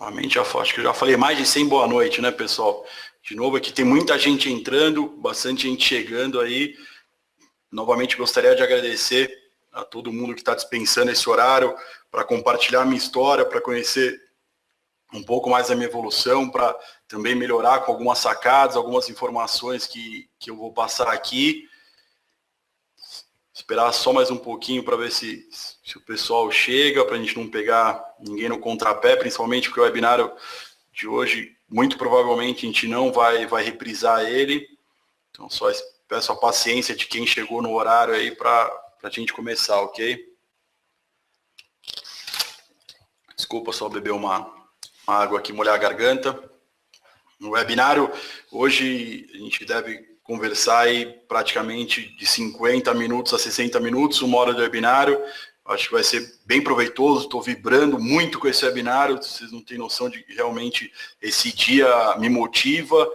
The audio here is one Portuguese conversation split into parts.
Acho que eu já falei mais de 100 boa noite, né, pessoal? De novo, aqui tem muita gente entrando, bastante gente chegando aí. Novamente, gostaria de agradecer a todo mundo que está dispensando esse horário para compartilhar a minha história, para conhecer um pouco mais da minha evolução, para também melhorar com algumas sacadas, algumas informações que eu vou passar aqui. Esperar só mais um pouquinho para ver se o pessoal chega, para a gente não pegar ninguém no contrapé, principalmente porque o webinário de hoje, muito provavelmente, a gente não vai reprisar ele. Então, só peço a paciência de quem chegou no horário aí para a gente começar, ok? Desculpa só beber uma água aqui, molhar a garganta. No webinário, hoje a gente deve conversar aí praticamente de 50 minutos a 60 minutos, 1 hora de webinário. Acho que vai ser bem proveitoso, estou vibrando muito com esse webinário, vocês não têm noção de que realmente esse dia me motiva.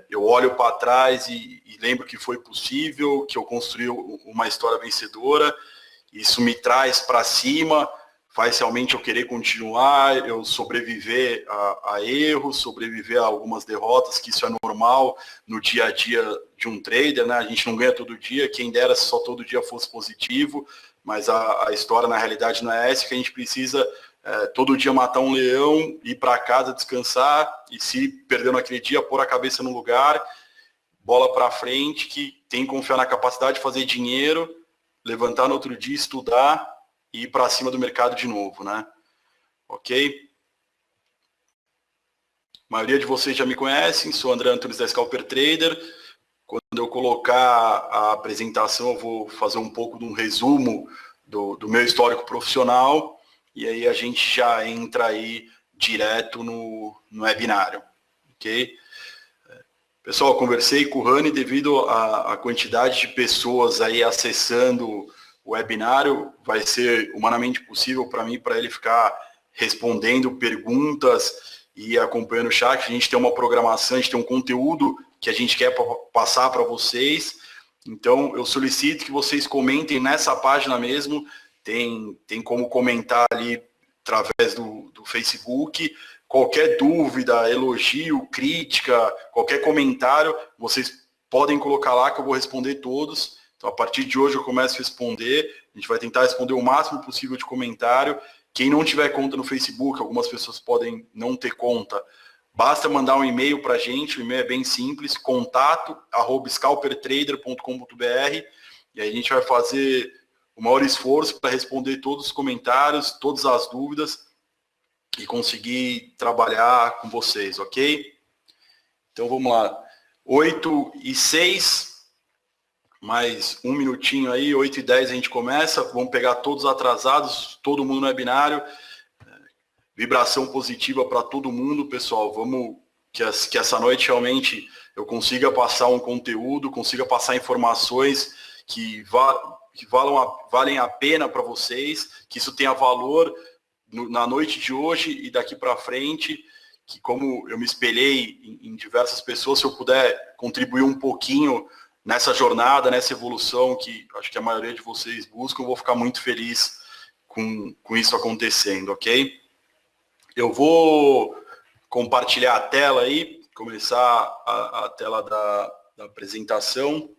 Eu olho para trás e lembro que foi possível, que eu construí uma história vencedora. Isso me traz para cima, faz realmente eu querer continuar, eu sobreviver a erros, sobreviver a algumas derrotas, que isso é normal no dia a dia de um trader, né? A gente não ganha todo dia, quem dera se só todo dia fosse positivo, mas a história na realidade não é essa, que a gente precisa todo dia matar um leão, ir para casa, descansar, e se perdeu naquele dia, pôr a cabeça no lugar, bola para frente, que tem que confiar na capacidade de fazer dinheiro, levantar no outro dia, estudar e ir para cima do mercado de novo, né? Ok? A maioria de vocês já me conhecem, sou André Antunes da Scalper Trader. Quando eu colocar a apresentação, eu vou fazer um pouco de um resumo do meu histórico profissional, e aí a gente já entra aí direto no webinário, ok? Pessoal, conversei com o Rani, devido à quantidade de pessoas aí acessando o webinário, vai ser humanamente possível para mim, para ele ficar respondendo perguntas e acompanhando o chat. A gente tem uma programação, a gente tem um conteúdo que a gente quer passar para vocês. Então, eu solicito que vocês comentem nessa página mesmo. Tem como comentar ali através do Facebook. Qualquer dúvida, elogio, crítica, qualquer comentário, vocês podem colocar lá que eu vou responder todos. Então, a partir de hoje eu começo a responder. A gente vai tentar responder o máximo possível de comentário. Quem não tiver conta no Facebook, algumas pessoas podem não ter conta, basta mandar um e-mail para a gente. O e-mail é bem simples, contato@scalpertrader.com.br, e aí a gente vai fazer o maior esforço para responder todos os comentários, todas as dúvidas e conseguir trabalhar com vocês, ok? Então vamos lá. 8h06, mais um minutinho aí, 8h10 a gente começa. Vamos pegar todos atrasados, todo mundo no webinário. Vibração positiva para todo mundo, pessoal. Vamos que essa noite realmente eu consiga passar um conteúdo, consiga passar informações que valem a pena para vocês, que isso tenha valor na noite de hoje e daqui para frente, que como eu me espelhei em diversas pessoas, se eu puder contribuir um pouquinho nessa jornada, nessa evolução que acho que a maioria de vocês buscam, eu vou ficar muito feliz com isso acontecendo, ok? Eu vou compartilhar a tela aí, começar a tela da apresentação.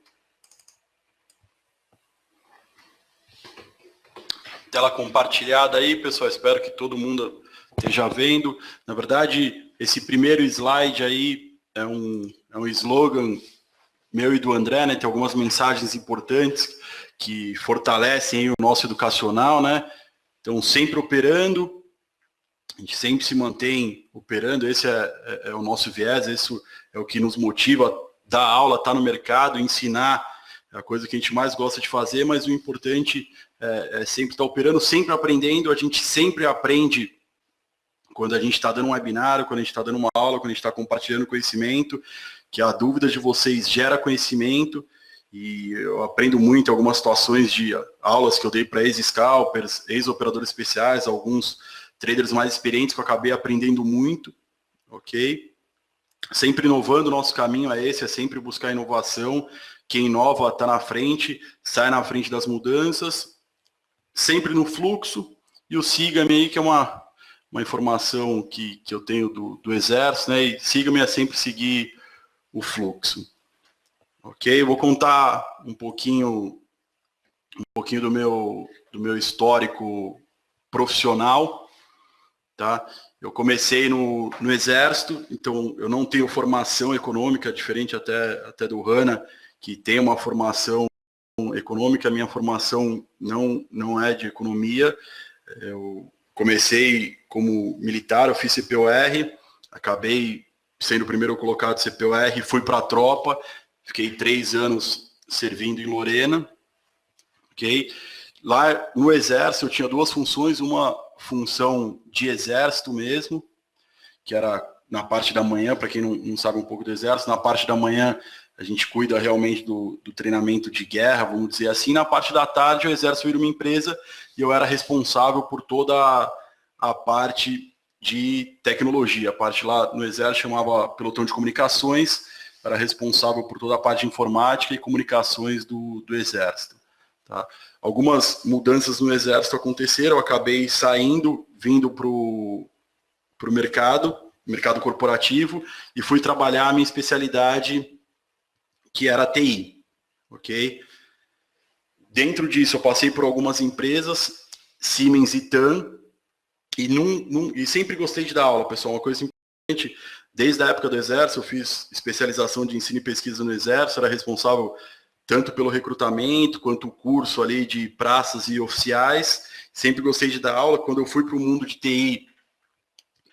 Tela compartilhada aí, pessoal, espero que todo mundo esteja vendo. Na verdade, esse primeiro slide aí é um slogan meu e do André, né? Tem algumas mensagens importantes que fortalecem aí o nosso educacional, né? Então, sempre operando, a gente sempre se mantém operando, esse é o nosso viés, esse é o que nos motiva, dar aula, estar no mercado, ensinar, é a coisa que a gente mais gosta de fazer, mas o importante é sempre estar operando, sempre aprendendo. A gente sempre aprende quando a gente está dando um webinário, quando a gente está dando uma aula, quando a gente está compartilhando conhecimento, que a dúvida de vocês gera conhecimento, e eu aprendo muito em algumas situações de aulas que eu dei para ex-scalpers, ex-operadores especiais, alguns traders mais experientes que eu acabei aprendendo muito, ok? Sempre inovando, o nosso caminho é esse, é sempre buscar inovação. Quem inova está na frente, sai na frente das mudanças, sempre no fluxo. E o Siga-me aí, que é uma uma informação que eu tenho do Exército, né? E siga-me a sempre seguir o fluxo. Ok? Eu vou contar um pouquinho do meu histórico profissional, tá? Eu comecei no Exército, então eu não tenho formação econômica, diferente até do Hanna, que tem uma formação econômica. A minha formação não é de economia. Eu comecei como militar, eu fiz CPOR, acabei sendo o primeiro colocado CPOR, fui para a tropa, fiquei 3 anos servindo em Lorena, ok? Lá no Exército eu tinha 2 funções, uma função de Exército mesmo, que era na parte da manhã, para quem não sabe um pouco do Exército, na parte da manhã a gente cuida realmente do treinamento de guerra, vamos dizer assim. Na parte da tarde o Exército vira uma empresa e eu era responsável por toda a parte de tecnologia. A parte lá no Exército chamava pelotão de comunicações, era responsável por toda a parte de informática e comunicações do Exército. Tá? Algumas mudanças no Exército aconteceram, eu acabei saindo, vindo para o mercado corporativo, e fui trabalhar a minha especialidade, que era a TI. Ok? Dentro disso, eu passei por algumas empresas, Siemens e TAM, e sempre gostei de dar aula, pessoal. Uma coisa importante, desde a época do Exército, eu fiz especialização de ensino e pesquisa no Exército, era responsável tanto pelo recrutamento, quanto o curso ali de praças e oficiais. Sempre gostei de dar aula. Quando eu fui para o mundo de TI,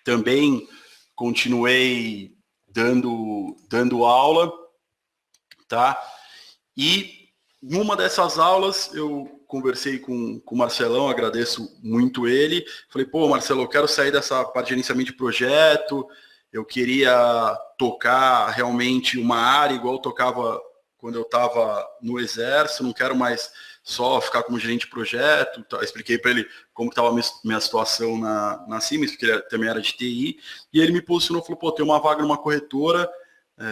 também continuei dando aula, tá? E numa dessas aulas eu conversei com o Marcelão, agradeço muito ele. Falei, pô, Marcelo, eu quero sair dessa parte de gerenciamento de projeto, eu queria tocar realmente uma área igual eu tocava quando eu estava no Exército, não quero mais só ficar como gerente de projeto. Expliquei para ele como estava a minha situação na Siemens, porque ele também era de TI, e ele me posicionou, falou, pô, tem uma vaga numa corretora,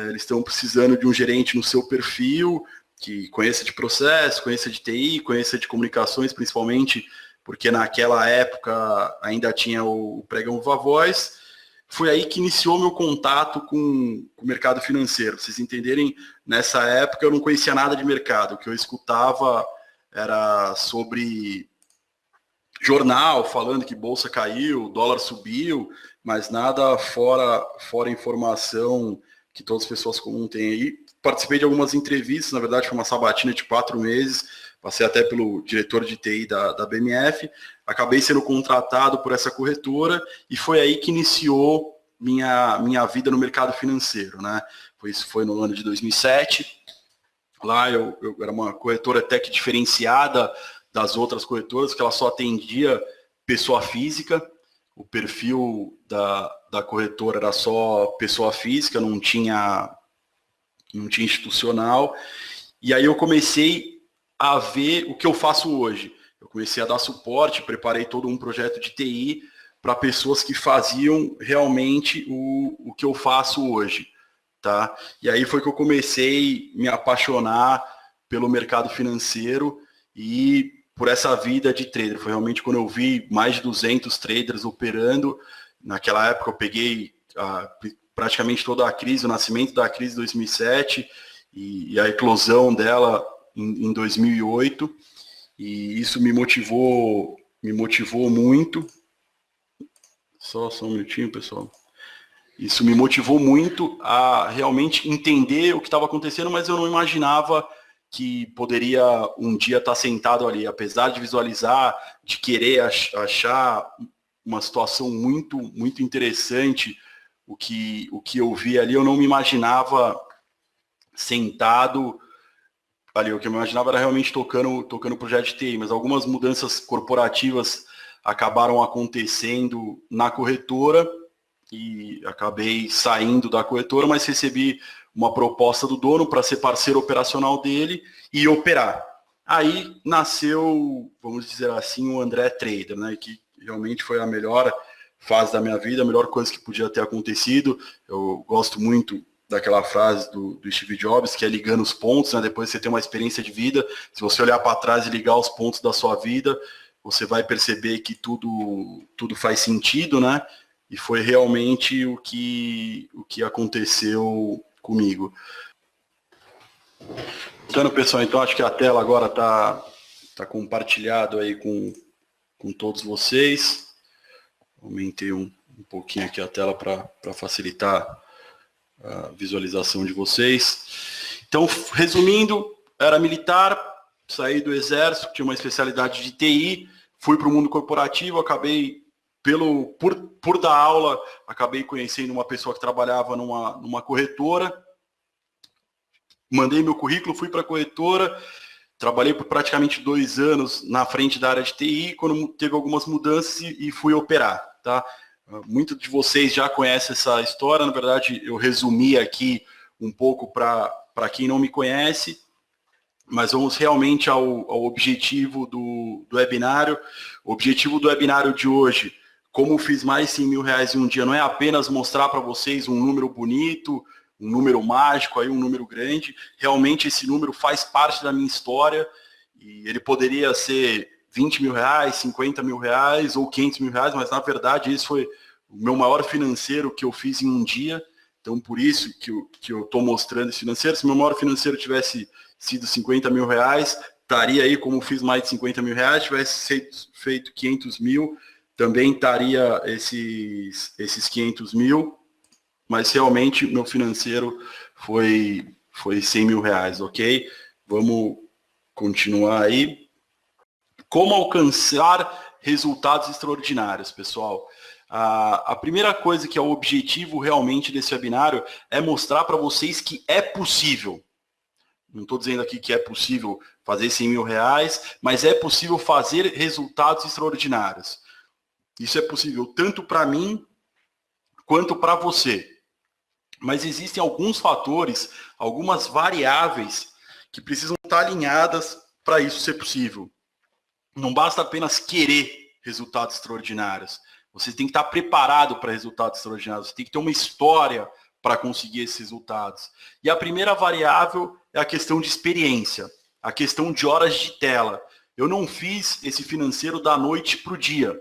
eles estão precisando de um gerente no seu perfil, que conheça de processo, conheça de TI, conheça de comunicações, principalmente porque naquela época ainda tinha o Pregão Viva Voz. Foi aí que iniciou meu contato com o mercado financeiro. Pra vocês entenderem, nessa época eu não conhecia nada de mercado. O que eu escutava era sobre jornal, falando que bolsa caiu, dólar subiu, mas nada fora informação que todas as pessoas comuns têm aí. Participei de algumas entrevistas, na verdade foi uma sabatina de 4 meses, passei até pelo diretor de TI da BMF, acabei sendo contratado por essa corretora e foi aí que iniciou minha vida no mercado financeiro, né? Isso foi no ano de 2007. Lá eu era uma corretora até que diferenciada das outras corretoras, que ela só atendia pessoa física. O perfil da corretora era só pessoa física, não tinha institucional. E aí eu comecei a ver o que eu faço hoje. Eu comecei a dar suporte, preparei todo um projeto de TI para pessoas que faziam realmente o que eu faço hoje. Tá? E aí foi que eu comecei a me apaixonar pelo mercado financeiro e por essa vida de trader. Foi realmente quando eu vi mais de 200 traders operando. Naquela época eu peguei praticamente toda a crise, o nascimento da crise de 2007 e a eclosão dela em 2008. E isso me motivou muito. Só um minutinho, pessoal. Isso me motivou muito a realmente entender o que estava acontecendo, mas eu não imaginava que poderia um dia estar sentado ali. Apesar de visualizar, de querer achar uma situação muito, muito interessante, o que eu vi ali, eu não me imaginava sentado ali. O que eu me imaginava era realmente tocando o projeto de TI, mas algumas mudanças corporativas acabaram acontecendo na corretora, e acabei saindo da corretora, mas recebi uma proposta do dono para ser parceiro operacional dele e operar. Aí nasceu, vamos dizer assim, o André Trader, né, que realmente foi a melhor fase da minha vida, a melhor coisa que podia ter acontecido. Eu gosto muito daquela frase do Steve Jobs, que é ligando os pontos, né, depois você tem uma experiência de vida, se você olhar para trás e ligar os pontos da sua vida, você vai perceber que tudo faz sentido, né? E foi realmente o que aconteceu comigo. Então, pessoal, então acho que a tela agora tá compartilhado aí com todos vocês. Aumentei um pouquinho aqui a tela para facilitar a visualização de vocês. Então, resumindo, era militar, saí do exército, tinha uma especialidade de TI, fui para o mundo corporativo, acabei, por dar aula, acabei conhecendo uma pessoa que trabalhava numa corretora, mandei meu currículo, fui para a corretora, trabalhei por praticamente 2 anos na frente da área de TI, quando teve algumas mudanças e fui operar, tá? Muitos de vocês já conhecem essa história, na verdade eu resumi aqui um pouco para quem não me conhece, mas vamos realmente ao objetivo do webinário. O objetivo do webinário de hoje, como fiz mais de 100 mil reais em um dia, não é apenas mostrar para vocês um número bonito, um número mágico, aí, um número grande. Realmente esse número faz parte da minha história e ele poderia ser 20 mil reais, 50 mil reais ou 500 mil reais, mas na verdade esse foi o meu maior financeiro que eu fiz em um dia. Então por isso que eu estou mostrando esse financeiro. Se meu maior financeiro tivesse sido 50 mil reais, estaria aí como fiz mais de 50 mil reais, tivesse feito 500 mil, também estaria esses 500 mil, mas realmente meu financeiro foi 100 mil reais, ok? Vamos continuar aí. Como alcançar resultados extraordinários, pessoal? A primeira coisa que é o objetivo realmente desse webinário é mostrar para vocês que é possível. Não estou dizendo aqui que é possível fazer 100 mil reais, mas é possível fazer resultados extraordinários. Isso é possível tanto para mim quanto para você. Mas existem alguns fatores, algumas variáveis que precisam estar alinhadas para isso ser possível. Não basta apenas querer resultados extraordinários. Você tem que estar preparado para resultados extraordinários. Você tem que ter uma história para conseguir esses resultados. E a primeira variável é a questão de experiência, a questão de horas de tela. Eu não fiz esse financeiro da noite para o dia.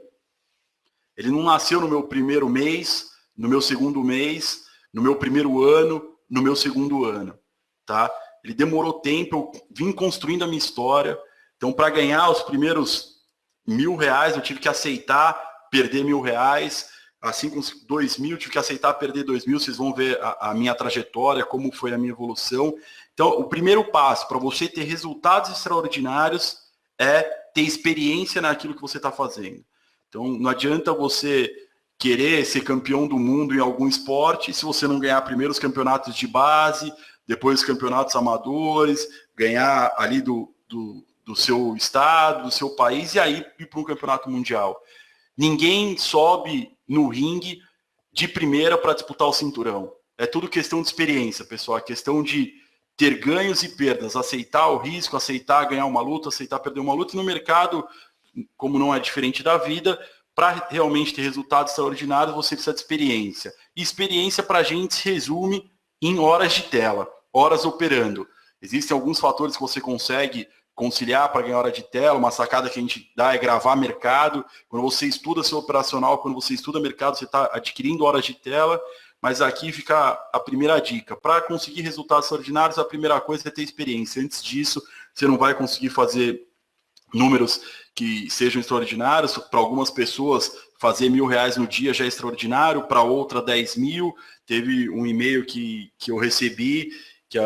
Ele não nasceu no meu primeiro mês, no meu segundo mês, no meu primeiro ano, no meu segundo ano, tá? Ele demorou tempo, eu vim construindo a minha história. Então, para ganhar os primeiros 1.000 reais, eu tive que aceitar perder 1.000 reais. Assim, com os 2.000, eu tive que aceitar perder 2.000. Vocês vão ver a minha trajetória, como foi a minha evolução. Então, o primeiro passo para você ter resultados extraordinários é ter experiência naquilo que você está fazendo. Então, não adianta você querer ser campeão do mundo em algum esporte se você não ganhar primeiro os campeonatos de base, depois os campeonatos amadores, ganhar ali do seu estado, do seu país e aí ir para um campeonato mundial. Ninguém sobe no ringue de primeira para disputar o cinturão. É tudo questão de experiência, pessoal. É questão de ter ganhos e perdas, aceitar o risco, aceitar ganhar uma luta, aceitar perder uma luta. E no mercado, como não é diferente da vida, para realmente ter resultados extraordinários, você precisa de experiência. E experiência para a gente se resume em horas de tela, horas operando. Existem alguns fatores que você consegue conciliar para ganhar hora de tela. Uma sacada que a gente dá é gravar mercado. Quando você estuda seu operacional, quando você estuda mercado, você está adquirindo horas de tela. Mas aqui fica a primeira dica. Para conseguir resultados extraordinários, a primeira coisa é ter experiência. Antes disso, você não vai conseguir fazer números que sejam extraordinários. Para algumas pessoas, fazer 1.000 reais no dia já é extraordinário, para outra 10 mil. Teve um e-mail que eu recebi, que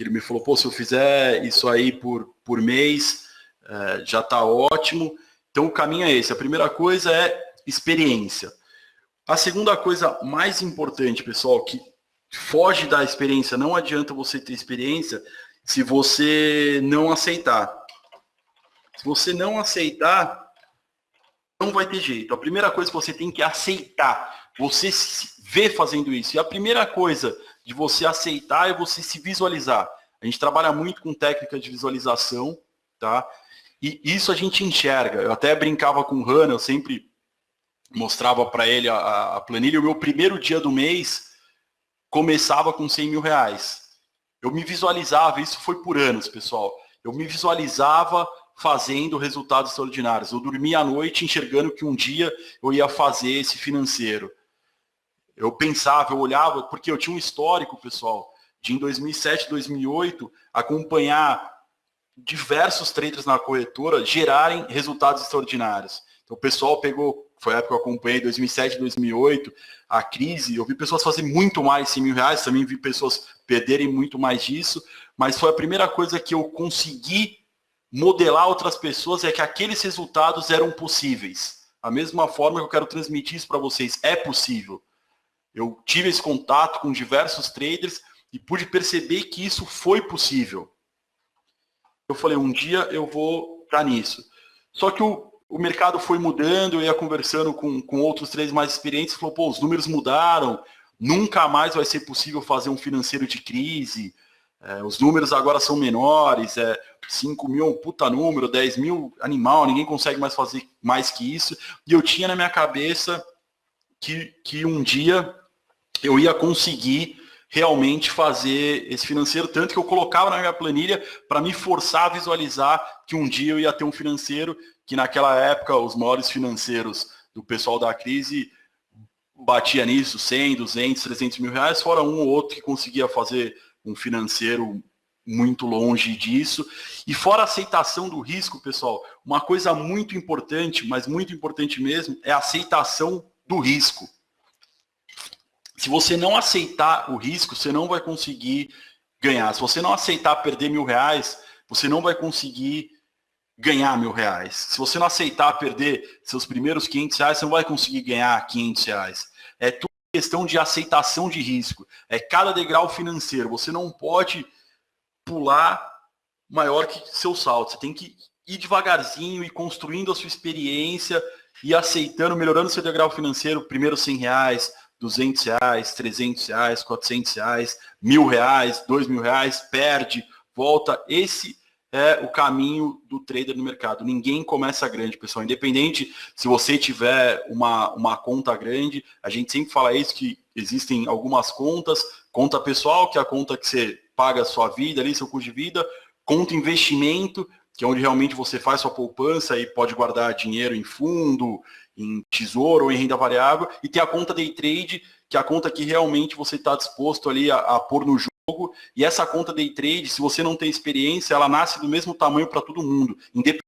ele me falou, pô, se eu fizer isso aí por mês, já está ótimo. Então o caminho é esse. A primeira coisa é experiência. A segunda coisa mais importante, pessoal, que foge da experiência, não adianta você ter experiência se você não aceitar. Se você não aceitar, não vai ter jeito. A primeira coisa que você tem que aceitar, você se vê fazendo isso. E a primeira coisa de você aceitar é você se visualizar. A gente trabalha muito com técnica de visualização, tá? E isso a gente enxerga. Eu até brincava com o Hannah, eu sempre mostrava para ele a planilha. O meu primeiro dia do mês começava com 100 mil reais. Eu me visualizava, isso foi por anos, pessoal. Eu me visualizava fazendo resultados extraordinários. Eu dormia à noite enxergando que um dia eu ia fazer esse financeiro. Eu pensava, eu olhava, porque eu tinha um histórico, pessoal, de em 2007, 2008, acompanhar diversos traders na corretora gerarem resultados extraordinários. Então o pessoal pegou, foi a época que eu acompanhei, 2007, 2008, a crise, eu vi pessoas fazerem muito mais de 100 mil reais, também vi pessoas perderem muito mais disso, mas foi a primeira coisa que eu consegui modelar outras pessoas, é que aqueles resultados eram possíveis. A mesma forma que eu quero transmitir isso para vocês, é possível. Eu tive esse contato com diversos traders e pude perceber que isso foi possível. Eu falei, um dia eu vou estar nisso. Só que o mercado foi mudando, eu ia conversando com outros traders mais experientes, falou, pô, os números mudaram, nunca mais vai ser possível fazer um financeiro de crise, os números agora são menores, 5 mil é um puta número, 10 mil animal, ninguém consegue mais fazer mais que isso. E eu tinha na minha cabeça que um dia eu ia conseguir realmente fazer esse financeiro, tanto que eu colocava na minha planilha para me forçar a visualizar que um dia eu ia ter um financeiro, que naquela época os maiores financeiros do pessoal da crise batia nisso, 100, 200, 300 mil reais, fora um ou outro que conseguia fazer um financeiro muito longe disso. E fora a aceitação do risco, pessoal, uma coisa muito importante, mas muito importante mesmo, é a aceitação do risco. Se você não aceitar o risco, você não vai conseguir ganhar. Se você não aceitar perder R$1.000, você não vai conseguir ganhar R$1.000. Se você não aceitar perder seus primeiros R$500, você não vai conseguir ganhar R$500. É tudo questão de aceitação de risco. É cada degrau financeiro. Você não pode pular maior que seu salto. Você tem que ir devagarzinho e construindo a sua experiência e aceitando, melhorando seu degrau financeiro, primeiro R$100, R$200, R$300, R$400, R$1.000, R$2.000, perde, volta. Esse é o caminho do trader no mercado. Ninguém começa grande, pessoal. Independente se você tiver uma conta grande, a gente sempre fala isso, que existem algumas contas. Conta pessoal, que é a conta que você paga a sua vida, ali, seu custo de vida. Conta investimento, que é onde realmente você faz sua poupança e pode guardar dinheiro em fundo, em tesouro ou em renda variável. E tem a conta day trade, que é a conta que realmente você está disposto ali a pôr no jogo. E essa conta day trade, se você não tem experiência, ela nasce do mesmo tamanho para todo mundo, independente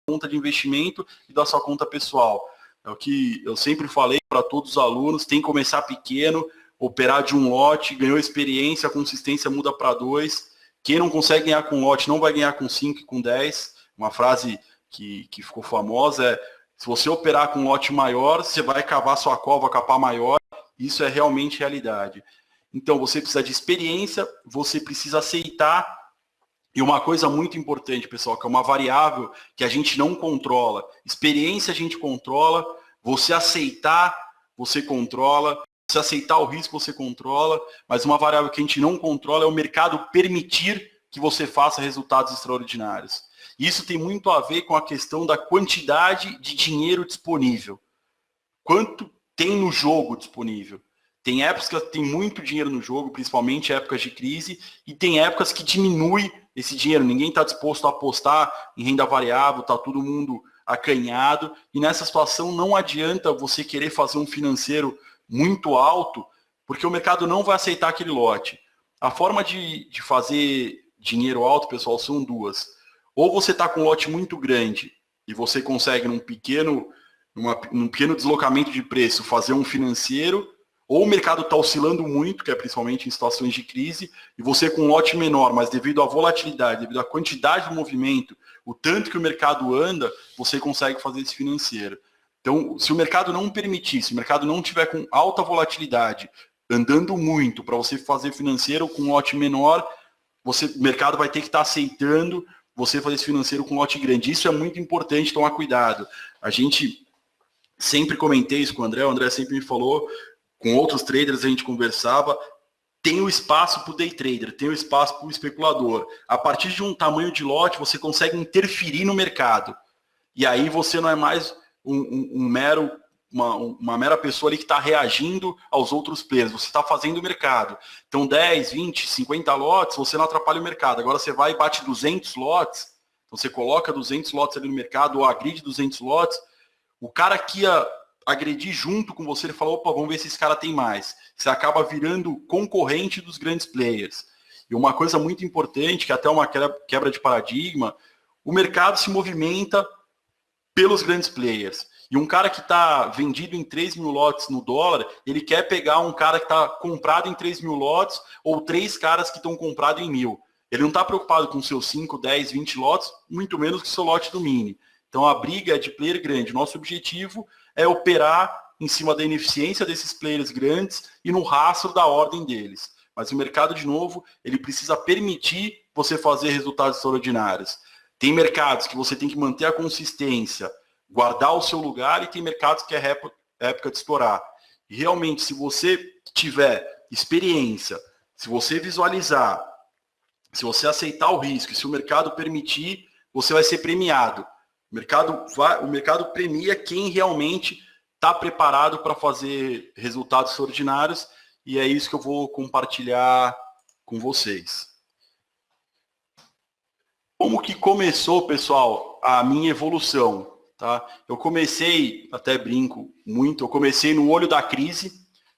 da conta de investimento e da sua conta pessoal. É o que eu sempre falei para todos os alunos, tem que começar pequeno, operar de um lote, ganhou experiência, a consistência muda para 2. Quem não consegue ganhar com lote não vai ganhar com 5 e com 10. Uma frase que ficou famosa é: se você operar com um lote maior, você vai cavar sua cova, capar maior. Isso é realmente realidade. Então, você precisa de experiência, você precisa aceitar. E uma coisa muito importante, pessoal, que é uma variável que a gente não controla. Experiência a gente controla, você aceitar, você controla. Você aceitar o risco, você controla. Mas uma variável que a gente não controla é o mercado permitir que você faça resultados extraordinários. Isso tem muito a ver com a questão da quantidade de dinheiro disponível. Quanto tem no jogo disponível? Tem épocas que tem muito dinheiro no jogo, principalmente épocas de crise, e tem épocas que diminui esse dinheiro. Ninguém está disposto a apostar em renda variável, está todo mundo acanhado. E nessa situação não adianta você querer fazer um financeiro muito alto, porque o mercado não vai aceitar aquele lote. A forma de fazer dinheiro alto, pessoal, são duas. Ou você está com um lote muito grande e você consegue, num pequeno deslocamento de preço, fazer um financeiro, ou o mercado está oscilando muito, que é principalmente em situações de crise, e você com um lote menor, mas devido à volatilidade, devido à quantidade de movimento, o tanto que o mercado anda, você consegue fazer esse financeiro. Então, se o mercado não permitir, se o mercado não tiver com alta volatilidade, andando muito, para você fazer financeiro com um lote menor, o mercado vai ter que estar aceitando você fazer esse financeiro com um lote grande. Isso é muito importante, tomar cuidado. A gente sempre comentei isso com o André sempre me falou, com outros traders a gente conversava, tem o espaço para o day trader, tem o espaço para o especulador. A partir de um tamanho de lote, você consegue interferir no mercado. E aí você não é mais uma mera pessoa ali que está reagindo aos outros players. Você está fazendo o mercado. Então 10, 20, 50 lotes, você não atrapalha o mercado. Agora você vai e bate 200 lotes, Então você coloca 200 lotes ali no mercado, ou agride 200 lotes, o cara que ia agredir junto com você, ele fala, opa, vamos ver se esse cara tem mais. Você acaba virando concorrente dos grandes players. E uma coisa muito importante, que até uma quebra de paradigma, o mercado se movimenta pelos grandes players. E um cara que está vendido em 3 mil lotes no dólar, ele quer pegar um cara que está comprado em 3 mil lotes ou 3 caras que estão comprados em 1.000. Ele não está preocupado com seus 5, 10, 20 lotes, muito menos que o seu lote do mini. Então a briga é de player grande. Nosso objetivo é operar em cima da ineficiência desses players grandes e no rastro da ordem deles. Mas o mercado, de novo, ele precisa permitir você fazer resultados extraordinários. Tem mercados que você tem que manter a consistência, guardar o seu lugar, e tem mercados que é época de estourar. E realmente, se você tiver experiência, se você visualizar, se você aceitar o risco, se o mercado permitir, você vai ser premiado. O mercado premia quem realmente está preparado para fazer resultados extraordinários, e é isso que eu vou compartilhar com vocês. Como que começou, pessoal, a minha evolução? Tá? Eu comecei, até brinco muito, eu comecei no olho da crise,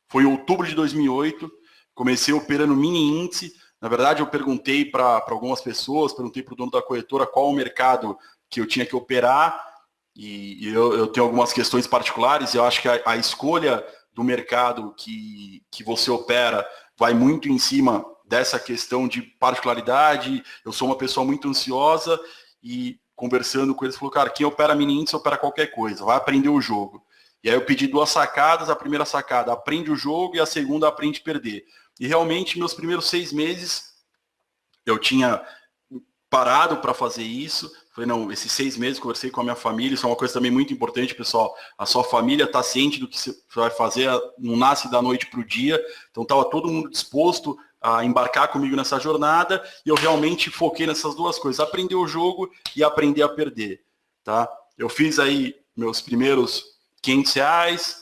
foi em outubro de 2008, comecei operando mini índice. Na verdade, eu perguntei para algumas pessoas, perguntei para o dono da corretora qual o mercado que eu tinha que operar, e eu tenho algumas questões particulares. Eu acho que a escolha do mercado que você opera vai muito em cima dessa questão de particularidade. Eu sou uma pessoa muito ansiosa e conversando com eles, falou, cara, quem opera mini índice opera qualquer coisa, vai aprender o jogo. E aí eu pedi 2 sacadas, a primeira sacada, aprende o jogo, e a segunda, aprende a perder. E realmente, meus primeiros 6 meses, eu tinha parado para fazer isso. Falei, não, esses 6 meses conversei com a minha família, isso é uma coisa também muito importante, pessoal. A sua família está ciente do que você vai fazer, não nasce da noite para o dia. Então estava todo mundo disposto a embarcar comigo nessa jornada, e eu realmente foquei nessas 2 coisas, aprender o jogo e aprender a perder. Tá? Eu fiz aí meus primeiros R$500,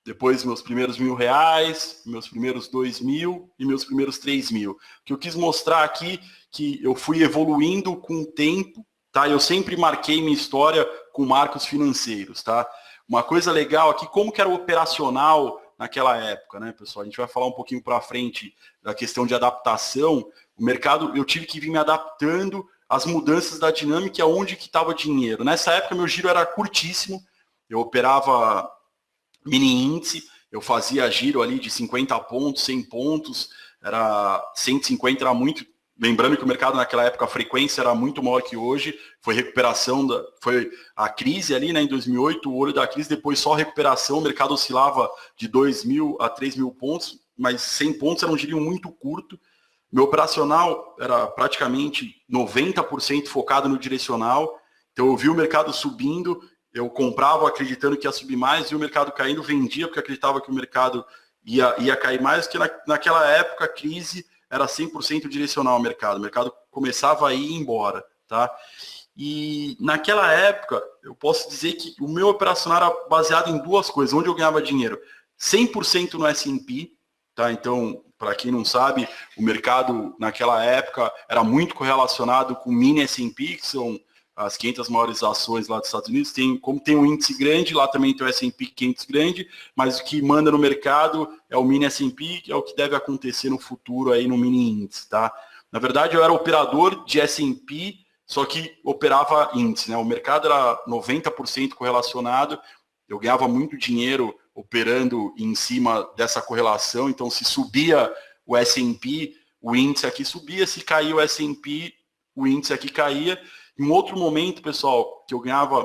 depois meus primeiros R$1.000, meus primeiros 2.000 e meus primeiros 3.000. O que eu quis mostrar aqui, que eu fui evoluindo com o tempo, tá? Eu sempre marquei minha história com marcos financeiros, tá? Uma coisa legal aqui, como que era o operacional naquela época, né, pessoal? A gente vai falar um pouquinho para frente da questão de adaptação. O mercado, eu tive que vir me adaptando às mudanças da dinâmica, aonde que estava dinheiro. Nessa época, meu giro era curtíssimo. Eu operava mini índice, eu fazia giro ali de 50 pontos, 100 pontos, era 150, era muito. Lembrando que o mercado naquela época, a frequência era muito maior que hoje, foi recuperação, foi a crise ali, né, em 2008, o olho da crise, depois só recuperação, o mercado oscilava de 2.000 a 3.000 pontos, mas 100 pontos era um giro muito curto. Meu operacional era praticamente 90% focado no direcional, então eu vi o mercado subindo, eu comprava acreditando que ia subir mais, e o mercado caindo, vendia porque acreditava que o mercado ia cair mais, porque naquela época a crise era 100% direcional ao mercado. O mercado começava a ir embora, tá? E naquela época, eu posso dizer que o meu operacional era baseado em 2 coisas, onde eu ganhava dinheiro. 100% no S&P, tá? Então, para quem não sabe, o mercado naquela época era muito correlacionado com o mini S&P, que são as 500 maiores ações lá dos Estados Unidos. Como tem um índice grande, lá também tem o S&P 500 grande, mas o que manda no mercado é o mini S&P, que é o que deve acontecer no futuro aí no mini índice, tá? Na verdade, eu era operador de S&P, só que operava índice, né? O mercado era 90% correlacionado, eu ganhava muito dinheiro operando em cima dessa correlação, então se subia o S&P, o índice aqui subia, se caía o S&P, o índice aqui caía. Em um outro momento, pessoal, que eu ganhava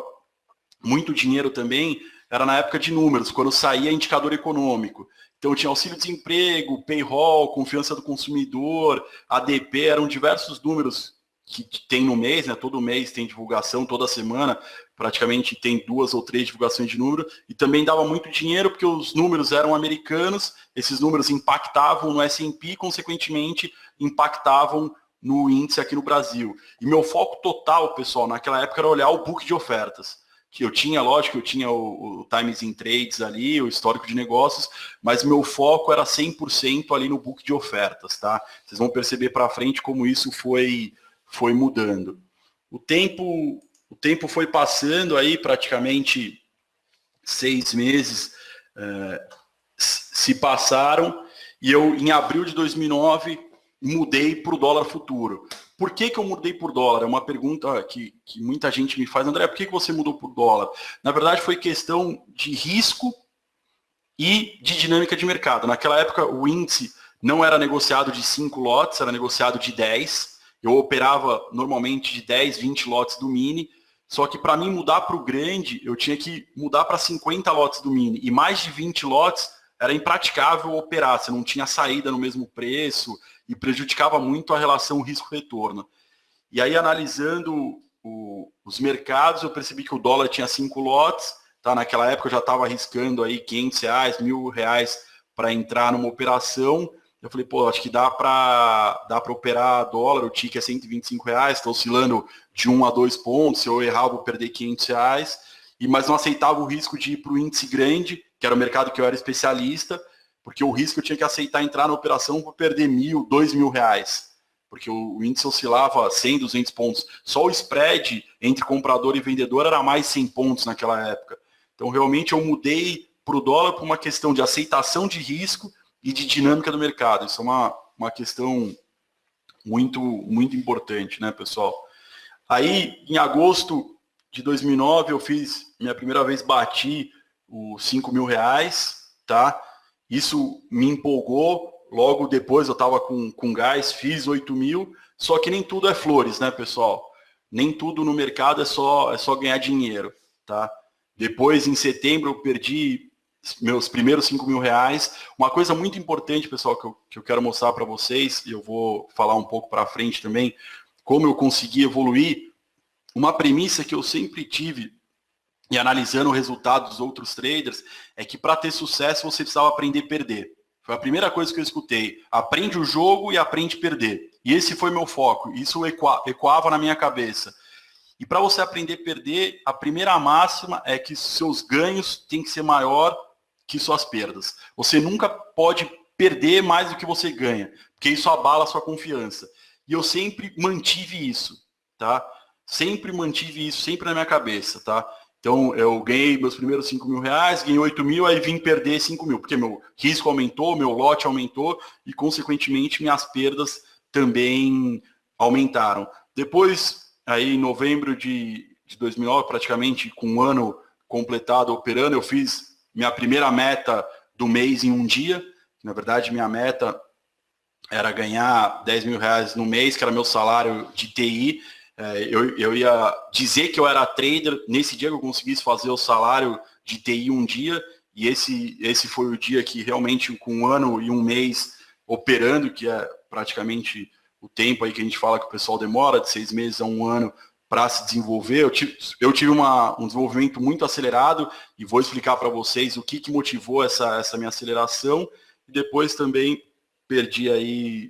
muito dinheiro também, era na época de números, quando saía indicador econômico. Então tinha auxílio-desemprego, payroll, confiança do consumidor, ADP, eram diversos números que tem no mês, né? Todo mês tem divulgação, toda semana praticamente tem 2 ou 3 divulgações de número, e também dava muito dinheiro porque os números eram americanos, esses números impactavam no S&P, consequentemente impactavam no índice aqui no Brasil. E meu foco total, pessoal, naquela época era olhar o book de ofertas. Que eu tinha, lógico, eu tinha o Times in Trades ali, o histórico de negócios, mas meu foco era 100% ali no book de ofertas, tá? Vocês vão perceber para frente como isso foi mudando. o tempo foi passando aí, praticamente 6 meses se passaram, e eu, em abril de 2009, mudei para o dólar futuro. Por que eu mudei por dólar? É uma pergunta que muita gente me faz. André, por que você mudou por dólar? Na verdade, foi questão de risco e de dinâmica de mercado. Naquela época, o índice não era negociado de 5 lotes, era negociado de 10. Eu operava normalmente de 10, 20 lotes do mini, só que para mim mudar para o grande, eu tinha que mudar para 50 lotes do mini. E mais de 20 lotes era impraticável operar, você não tinha saída no mesmo preço e prejudicava muito a relação risco-retorno. E aí, analisando os mercados, eu percebi que o dólar tinha 5 lotes, tá? Naquela época eu já estava arriscando aí R$500, R$1.000 para entrar numa operação. Eu falei, pô, acho que dá para operar dólar, o TIC é R$125, está oscilando de 1 a 2 pontos, se eu errar eu vou perder R$500, mas não aceitava o risco de ir para o índice grande, que era o mercado que eu era especialista, porque o risco eu tinha que aceitar entrar na operação para perder R$1.000, R$2.000, porque o índice oscilava 100, 200 pontos. Só o spread entre comprador e vendedor era mais 100 pontos naquela época. Então, realmente, eu mudei para o dólar por uma questão de aceitação de risco e de dinâmica do mercado. Isso é uma questão muito, muito importante, né, pessoal? Aí, em agosto de 2009, eu fiz, minha primeira vez, bati os R$5.000, tá? Isso me empolgou. Logo depois eu estava com gás, fiz 8.000, só que nem tudo é flores, né, pessoal? Nem tudo no mercado é só ganhar dinheiro, tá? Depois, em setembro, eu perdi meus primeiros R$5.000. Uma coisa muito importante, pessoal, que eu quero mostrar para vocês, e eu vou falar um pouco para frente também, como eu consegui evoluir. Uma premissa que eu sempre tive, e analisando o resultado dos outros traders, é que para ter sucesso você precisava aprender a perder. Foi a primeira coisa que eu escutei. Aprende o jogo e aprende a perder. E esse foi meu foco. Isso ecoava na minha cabeça. E para você aprender a perder, a primeira máxima é que seus ganhos têm que ser maior que suas perdas. Você nunca pode perder mais do que você ganha, porque isso abala a sua confiança. E eu sempre mantive isso, tá? Sempre mantive isso, sempre na minha cabeça, tá? Então, eu ganhei meus primeiros R$5.000, ganhei 8.000, aí vim perder 5.000, porque meu risco aumentou, meu lote aumentou e, consequentemente, minhas perdas também aumentaram. Depois, aí em novembro de 2009, praticamente com um ano completado operando, eu fiz minha primeira meta do mês em um dia. Na verdade, minha meta era ganhar R$10.000 no mês, que era meu salário de TI. Eu ia dizer que eu era trader nesse dia que eu conseguisse fazer o salário de TI um dia, e esse foi o dia que realmente, com um ano e um mês operando, que é praticamente o tempo aí que a gente fala que o pessoal demora, de 6 meses a um ano para se desenvolver, eu tive um desenvolvimento muito acelerado, e vou explicar para vocês o que motivou essa minha aceleração, e depois também perdi aí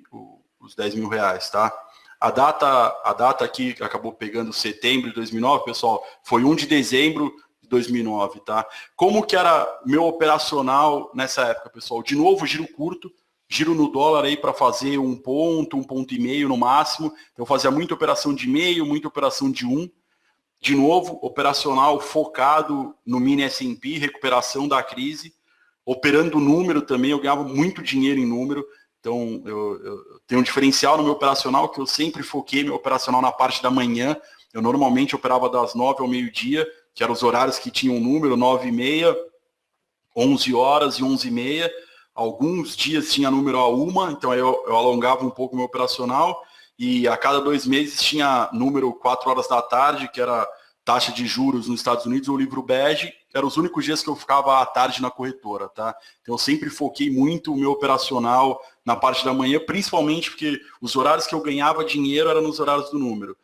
os R$10.000, tá? A data aqui acabou pegando setembro de 2009, pessoal, foi 1 de dezembro de 2009, tá? Como que era meu operacional nessa época, pessoal? De novo, giro curto, giro no dólar aí para fazer 1 ponto, 1,5 ponto no máximo. Então, eu fazia muita operação de meio, muita operação de 1. De novo, operacional focado no mini S&P, recuperação da crise. Operando número também, eu ganhava muito dinheiro em número. Então, eu tenho um diferencial no meu operacional, que eu sempre foquei meu operacional na parte da manhã. Eu normalmente operava das 9 ao meio-dia, que eram os horários que tinham número, 9h30, 11 horas e 11h30. Alguns dias tinha número a 1, então eu alongava um pouco o meu operacional. E a cada 2 meses tinha número 4 horas da tarde, que era taxa de juros nos Estados Unidos, ou livro bege. Eram os únicos dias que eu ficava à tarde na corretora, tá? Então eu sempre foquei muito o meu operacional na parte da manhã, principalmente porque os horários que eu ganhava dinheiro eram nos horários do número.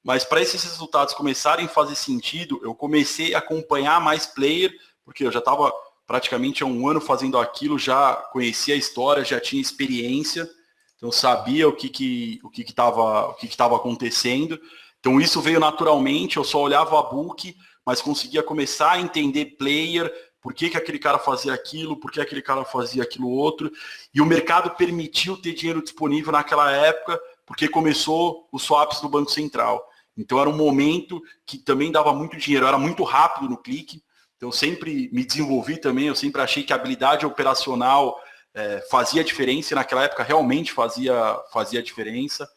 Mas para esses resultados começarem a fazer sentido, eu comecei a acompanhar mais player, porque eu já estava praticamente há um ano fazendo aquilo, já conhecia a história, já tinha experiência, então eu sabia o que estava acontecendo. Então isso veio naturalmente, eu só olhava a book, mas conseguia começar a entender player, por que aquele cara fazia aquilo, por que aquele cara fazia aquilo outro. E o mercado permitiu ter dinheiro disponível naquela época, porque começou os swaps do Banco Central. Então era um momento que também dava muito dinheiro, eu era muito rápido no clique, então eu sempre me desenvolvi também, eu sempre achei que a habilidade operacional fazia diferença, e naquela época realmente fazia diferença,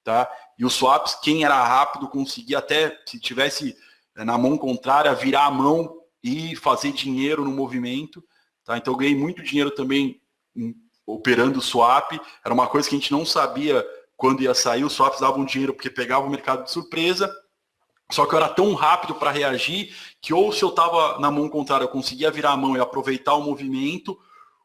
tá? E os swaps, quem era rápido conseguia até, se tivesse na mão contrária, virar a mão e fazer dinheiro no movimento, tá? Então eu ganhei muito dinheiro também operando swap, era uma coisa que a gente não sabia quando ia sair, os swaps davam dinheiro porque pegava o mercado de surpresa, só que eu era tão rápido para reagir que ou se eu estava na mão contrária, eu conseguia virar a mão e aproveitar o movimento,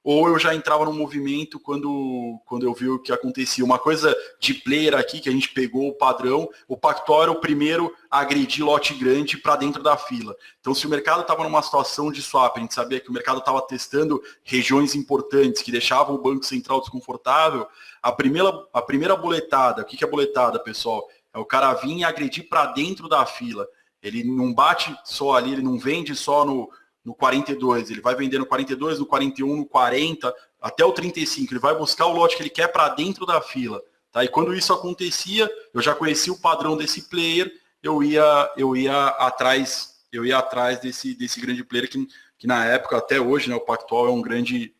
ou eu já entrava no movimento quando eu vi o que acontecia. Uma coisa de player aqui, que a gente pegou o padrão, o Pactual era o primeiro a agredir lote grande para dentro da fila. Então, se o mercado estava numa situação de swap, a gente sabia que o mercado estava testando regiões importantes que deixavam o Banco Central desconfortável, a primeira boletada, o que é boletada, pessoal? É o cara vir e agredir para dentro da fila. Ele não bate só ali, ele não vende só no 42, ele vai vender no 42, no 41, no 40, até o 35, ele vai buscar o lote que ele quer para dentro da fila, tá? E quando isso acontecia, eu já conhecia o padrão desse player, eu ia atrás desse grande player que na época, até hoje, né, o Pactual é um grande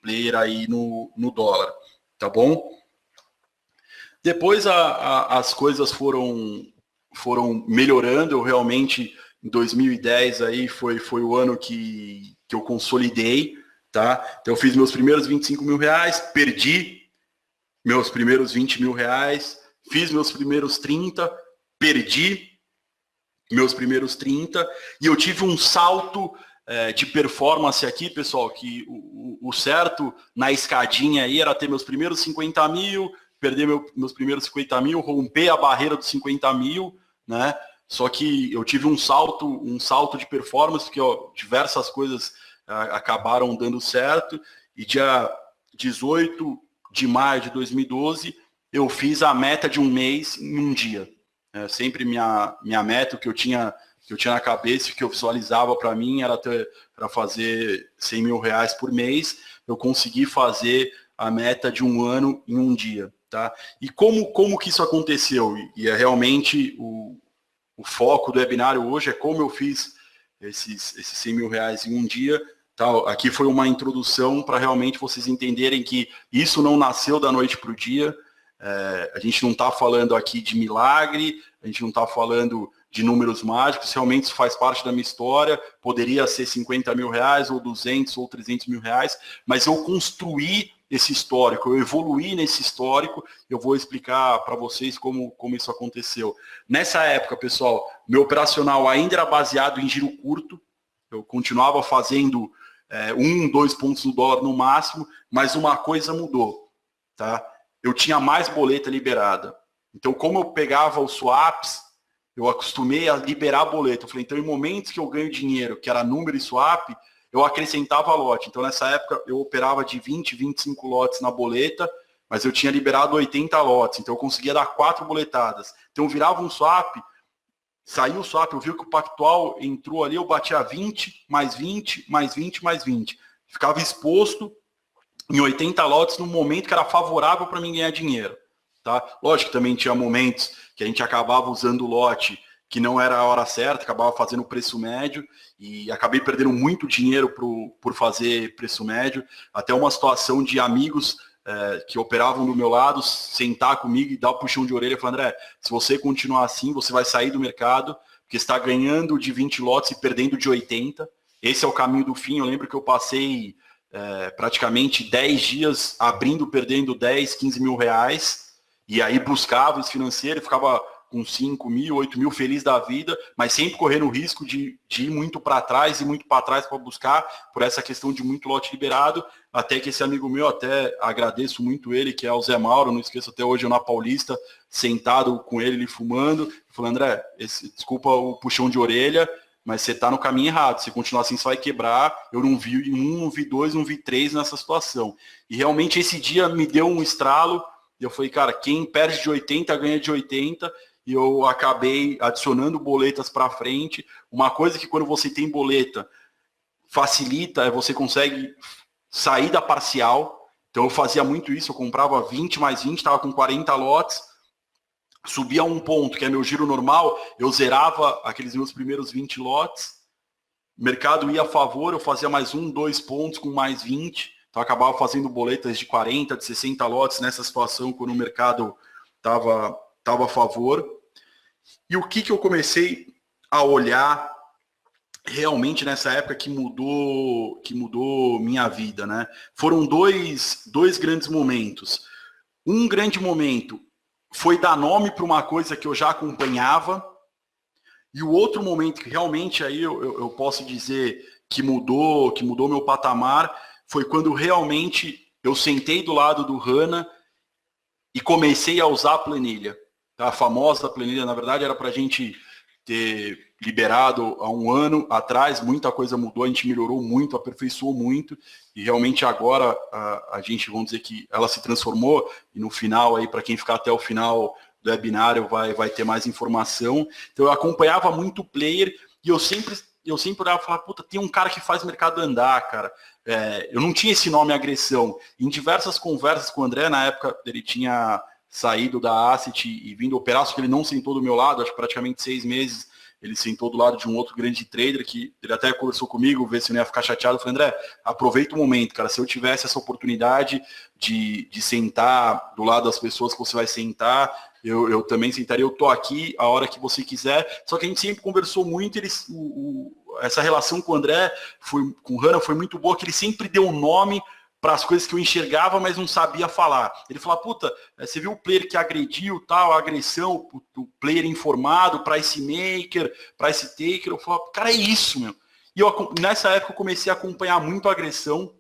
player aí no dólar, tá bom? Depois as coisas foram melhorando, eu realmente em 2010 aí foi o ano que eu consolidei, tá? Então eu fiz meus primeiros 25 mil reais, perdi meus primeiros 20 mil reais, fiz meus primeiros 30, perdi meus primeiros 30, e eu tive um salto de performance aqui, pessoal, que o certo na escadinha aí era ter meus primeiros 50 mil, perder meus primeiros 50 mil, romper a barreira dos 50 mil, né? Só que eu tive um salto de performance, porque diversas coisas acabaram dando certo, e dia 18 de maio de 2012, eu fiz a meta de um mês em um dia. Sempre minha meta, o que eu tinha na cabeça, o que eu visualizava para mim era para fazer 100 mil reais por mês, eu consegui fazer a meta de um ano em um dia. Tá? E como que isso aconteceu? E é realmente o foco do webinário hoje é como eu fiz esses 100 mil reais em um dia. Tá? Aqui foi uma introdução para realmente vocês entenderem que isso não nasceu da noite para o dia. A gente não está falando aqui de milagre, a gente não está falando de números mágicos, realmente isso faz parte da minha história, poderia ser 50 mil reais, ou 200, ou 300 mil reais, mas eu construí esse histórico, eu evoluí nesse histórico, eu vou explicar para vocês como isso aconteceu. Nessa época, pessoal, meu operacional ainda era baseado em giro curto, eu continuava fazendo 2 pontos no dólar no máximo, mas uma coisa mudou, tá? Eu tinha mais boleta liberada. Então, como eu pegava os swaps, eu acostumei a liberar a boleta. Eu falei, então, em momentos que eu ganho dinheiro, que era número e swap, eu acrescentava lote. Então, nessa época, eu operava de 20, 25 lotes na boleta, mas eu tinha liberado 80 lotes. Então, eu conseguia dar 4 boletadas. Então, eu virava um swap, saiu o swap, eu vi que o Pactual entrou ali, eu batia 20, mais 20, mais 20, mais 20. Ficava exposto em 80 lotes no momento que era favorável para mim ganhar dinheiro. Tá? Lógico que também tinha momentos que a gente acabava usando o lote que não era a hora certa, acabava fazendo preço médio e acabei perdendo muito dinheiro por fazer preço médio. Até uma situação de amigos que operavam do meu lado, sentar comigo e dar o puxão de orelha e falar, André, se você continuar assim, você vai sair do mercado, porque está ganhando de 20 lotes e perdendo de 80. Esse é o caminho do fim. Eu lembro que eu passei praticamente 10 dias abrindo, perdendo 10, 15 mil reais, e aí buscava esse financeiro e ficava com 5 mil, 8 mil feliz da vida, mas sempre correndo o risco de ir muito para trás e muito para trás para buscar, por essa questão de muito lote liberado, até que esse amigo meu, até agradeço muito ele, que é o Zé Mauro, não esqueço até hoje, eu na Paulista, sentado com ele fumando, falando, André, desculpa o puxão de orelha, mas você está no caminho errado, se continuar assim você vai quebrar, eu não vi um, não vi dois, não vi três nessa situação. E realmente esse dia me deu um estralo, e eu falei, cara, quem perde de 80 ganha de 80, e eu acabei adicionando boletas para frente. Uma coisa que quando você tem boleta facilita é você consegue sair da parcial. Então eu fazia muito isso, eu comprava 20 mais 20, estava com 40 lotes, subia um ponto, que é meu giro normal, eu zerava aqueles meus primeiros 20 lotes, o mercado ia a favor, eu fazia mais 1, 2 pontos com mais 20, então eu acabava fazendo boletas de 40, de 60 lotes nessa situação, quando o mercado estava a favor. E o que eu comecei a olhar realmente nessa época que mudou minha vida, né? Foram dois grandes momentos. Um grande momento foi dar nome para uma coisa que eu já acompanhava, e o outro momento que realmente aí eu posso dizer que mudou meu patamar foi quando realmente eu sentei do lado do Hannah e comecei a usar a planilha. A famosa planilha, na verdade, era para a gente ter liberado há um ano atrás, muita coisa mudou, a gente melhorou muito, aperfeiçoou muito, e realmente agora a gente, vamos dizer que ela se transformou, e no final, aí para quem ficar até o final do webinário vai ter mais informação. Então eu acompanhava muito o player, e eu sempre olhava e falava, puta, tem um cara que faz o mercado andar, cara. Eu não tinha esse nome agressão. Em diversas conversas com o André, na época ele tinha saído da Asset e vindo operar, só que ele não sentou do meu lado, acho que praticamente 6 meses, ele sentou do lado de um outro grande trader, que ele até conversou comigo, ver se eu não ia ficar chateado. Eu falei, André, aproveita o momento, cara, se eu tivesse essa oportunidade de sentar do lado das pessoas que você vai sentar, eu também sentaria, eu tô aqui a hora que você quiser. Só que a gente sempre conversou muito, essa relação com o André, com o Hannah, foi muito boa, que ele sempre deu nome para as coisas que eu enxergava, mas não sabia falar. Ele falou, puta, você viu o player que agrediu, tal, a agressão, o player informado, price maker, price taker. Eu falava, cara, é isso, meu. E nessa época eu comecei a acompanhar muito a agressão,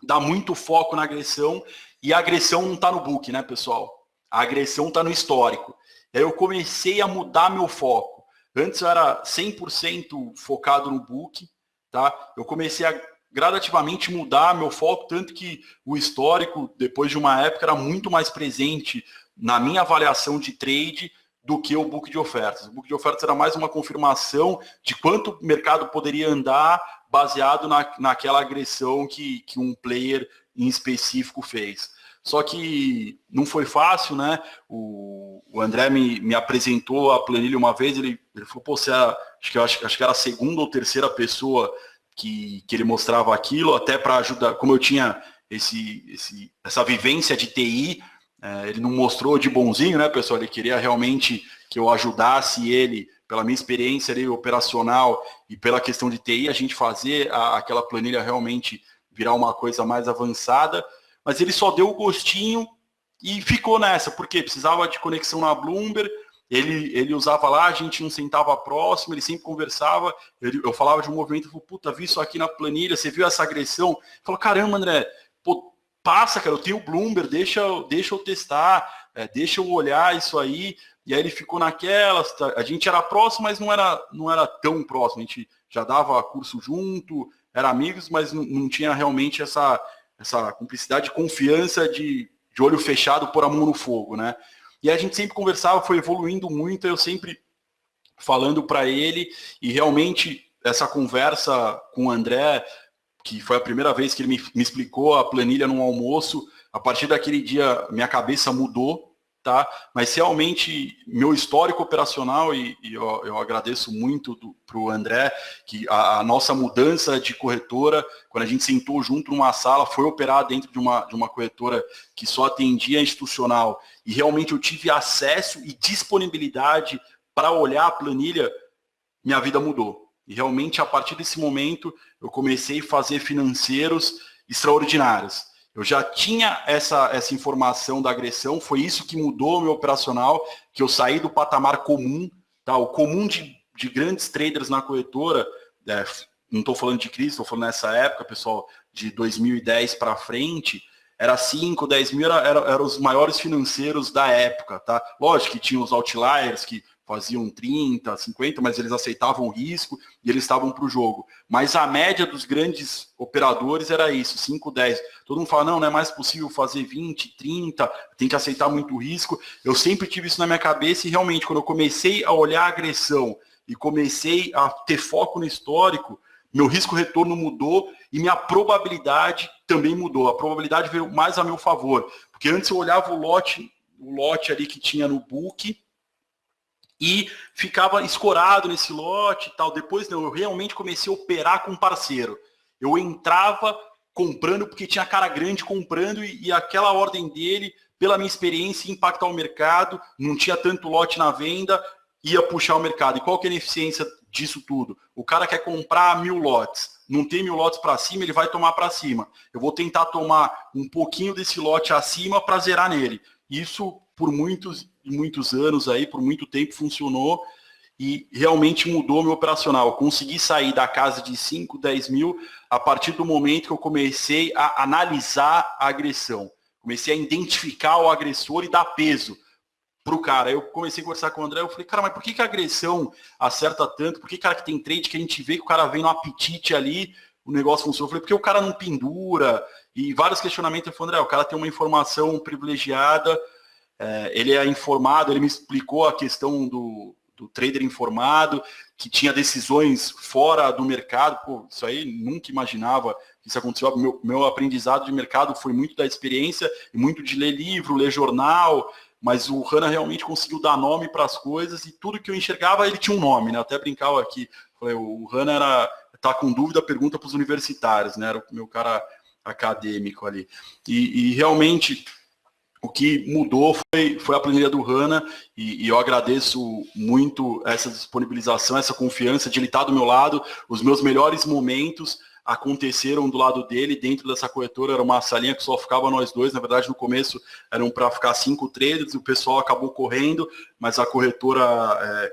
dar muito foco na agressão, e a agressão não está no book, né, pessoal? A agressão está no histórico. E aí eu comecei a mudar meu foco. Antes eu era 100% focado no book, tá? Eu comecei a gradativamente mudar meu foco, tanto que o histórico, depois de uma época, era muito mais presente na minha avaliação de trade do que o book de ofertas. O book de ofertas era mais uma confirmação de quanto o mercado poderia andar baseado naquela agressão que um player em específico fez. Só que não foi fácil, né? O André me apresentou a planilha uma vez, ele falou, pô, acho que era a segunda ou terceira pessoa que ele mostrava aquilo, até para ajudar, como eu tinha essa vivência de TI, ele não mostrou de bonzinho, né, pessoal? Ele queria realmente que eu ajudasse ele, pela minha experiência ali, operacional e pela questão de TI, a gente fazer aquela planilha realmente virar uma coisa mais avançada, mas ele só deu o gostinho e ficou nessa, porque precisava de conexão na Bloomberg, ele usava lá, a gente não sentava próximo, ele sempre conversava, eu falava de um movimento, eu falei, puta, vi isso aqui na planilha, você viu essa agressão? Ele falou, caramba, André, pô, passa, cara, eu tenho o Bloomberg, deixa eu testar, deixa eu olhar isso aí. E aí ele ficou naquelas, a gente era próximo, mas não era tão próximo, a gente já dava curso junto, era amigos, mas não tinha realmente essa cumplicidade, confiança de olho fechado, pôr a mão no fogo, né? E a gente sempre conversava, foi evoluindo muito, eu sempre falando para ele, e realmente essa conversa com o André, que foi a primeira vez que ele me explicou a planilha num almoço, a partir daquele dia minha cabeça mudou, tá? Mas realmente meu histórico operacional, e eu agradeço muito para o André, que a nossa mudança de corretora, quando a gente sentou junto numa sala, foi operar dentro de uma corretora que só atendia institucional, e realmente eu tive acesso e disponibilidade para olhar a planilha, minha vida mudou. E realmente a partir desse momento eu comecei a fazer financeiros extraordinários. Eu já tinha essa informação da agressão, foi isso que mudou o meu operacional, que eu saí do patamar comum, tá? O comum de grandes traders na corretora, não estou falando de crise, estou falando nessa época, pessoal, de 2010 para frente, era 5, 10 mil, eram os maiores financeiros da época, tá? Lógico que tinha os outliers que faziam 30, 50, mas eles aceitavam o risco e eles estavam para o jogo. Mas a média dos grandes operadores era isso, 5, 10. Todo mundo fala, não é mais possível fazer 20, 30, tem que aceitar muito risco. Eu sempre tive isso na minha cabeça e realmente, quando eu comecei a olhar a agressão e comecei a ter foco no histórico, meu risco-retorno mudou e minha probabilidade também mudou. A probabilidade veio mais a meu favor, porque antes eu olhava o lote o lote ali que tinha no book e ficava escorado nesse lote e tal. Depois, não, eu realmente comecei a operar com um parceiro. Eu entrava comprando porque tinha cara grande comprando e aquela ordem dele, pela minha experiência, ia impactar o mercado, não tinha tanto lote na venda, ia puxar o mercado. E qual que é a ineficiência disso tudo? O cara quer comprar 1000 lotes, não tem 1000 lotes para cima, ele vai tomar para cima. Eu vou tentar tomar um pouquinho desse lote acima para zerar nele. Isso por muitos anos aí, por muito tempo funcionou e realmente mudou meu operacional. Eu consegui sair da casa de 5, 10 mil a partir do momento que eu comecei a analisar a agressão. Comecei a identificar o agressor e dar peso pro cara. Eu comecei a conversar com o André, eu falei, cara, mas por que a agressão acerta tanto? Por que, cara, que tem trade que a gente vê que o cara vem no apetite ali, o negócio funciona? Eu falei, porque o cara não pendura? E vários questionamentos. Eu falei, André, o cara tem uma informação privilegiada, ele é informado, ele me explicou a questão do trader informado, que tinha decisões fora do mercado. Pô, isso aí nunca imaginava que isso aconteceu. Meu aprendizado de mercado foi muito da experiência e muito de ler livro, ler jornal, mas o Hanna realmente conseguiu dar nome para as coisas e tudo que eu enxergava, ele tinha um nome, né? Eu até brincava aqui, falei, o Hanna tá com dúvida, pergunta para os universitários, né? Era o meu cara acadêmico ali. E realmente o que mudou foi a planilha do Hanna e eu agradeço muito essa disponibilização, essa confiança de ele estar do meu lado. Os meus melhores momentos aconteceram do lado dele, dentro dessa corretora. Era uma salinha que só ficava nós dois. Na verdade, no começo eram para ficar 5 traders, o pessoal acabou correndo, mas a corretora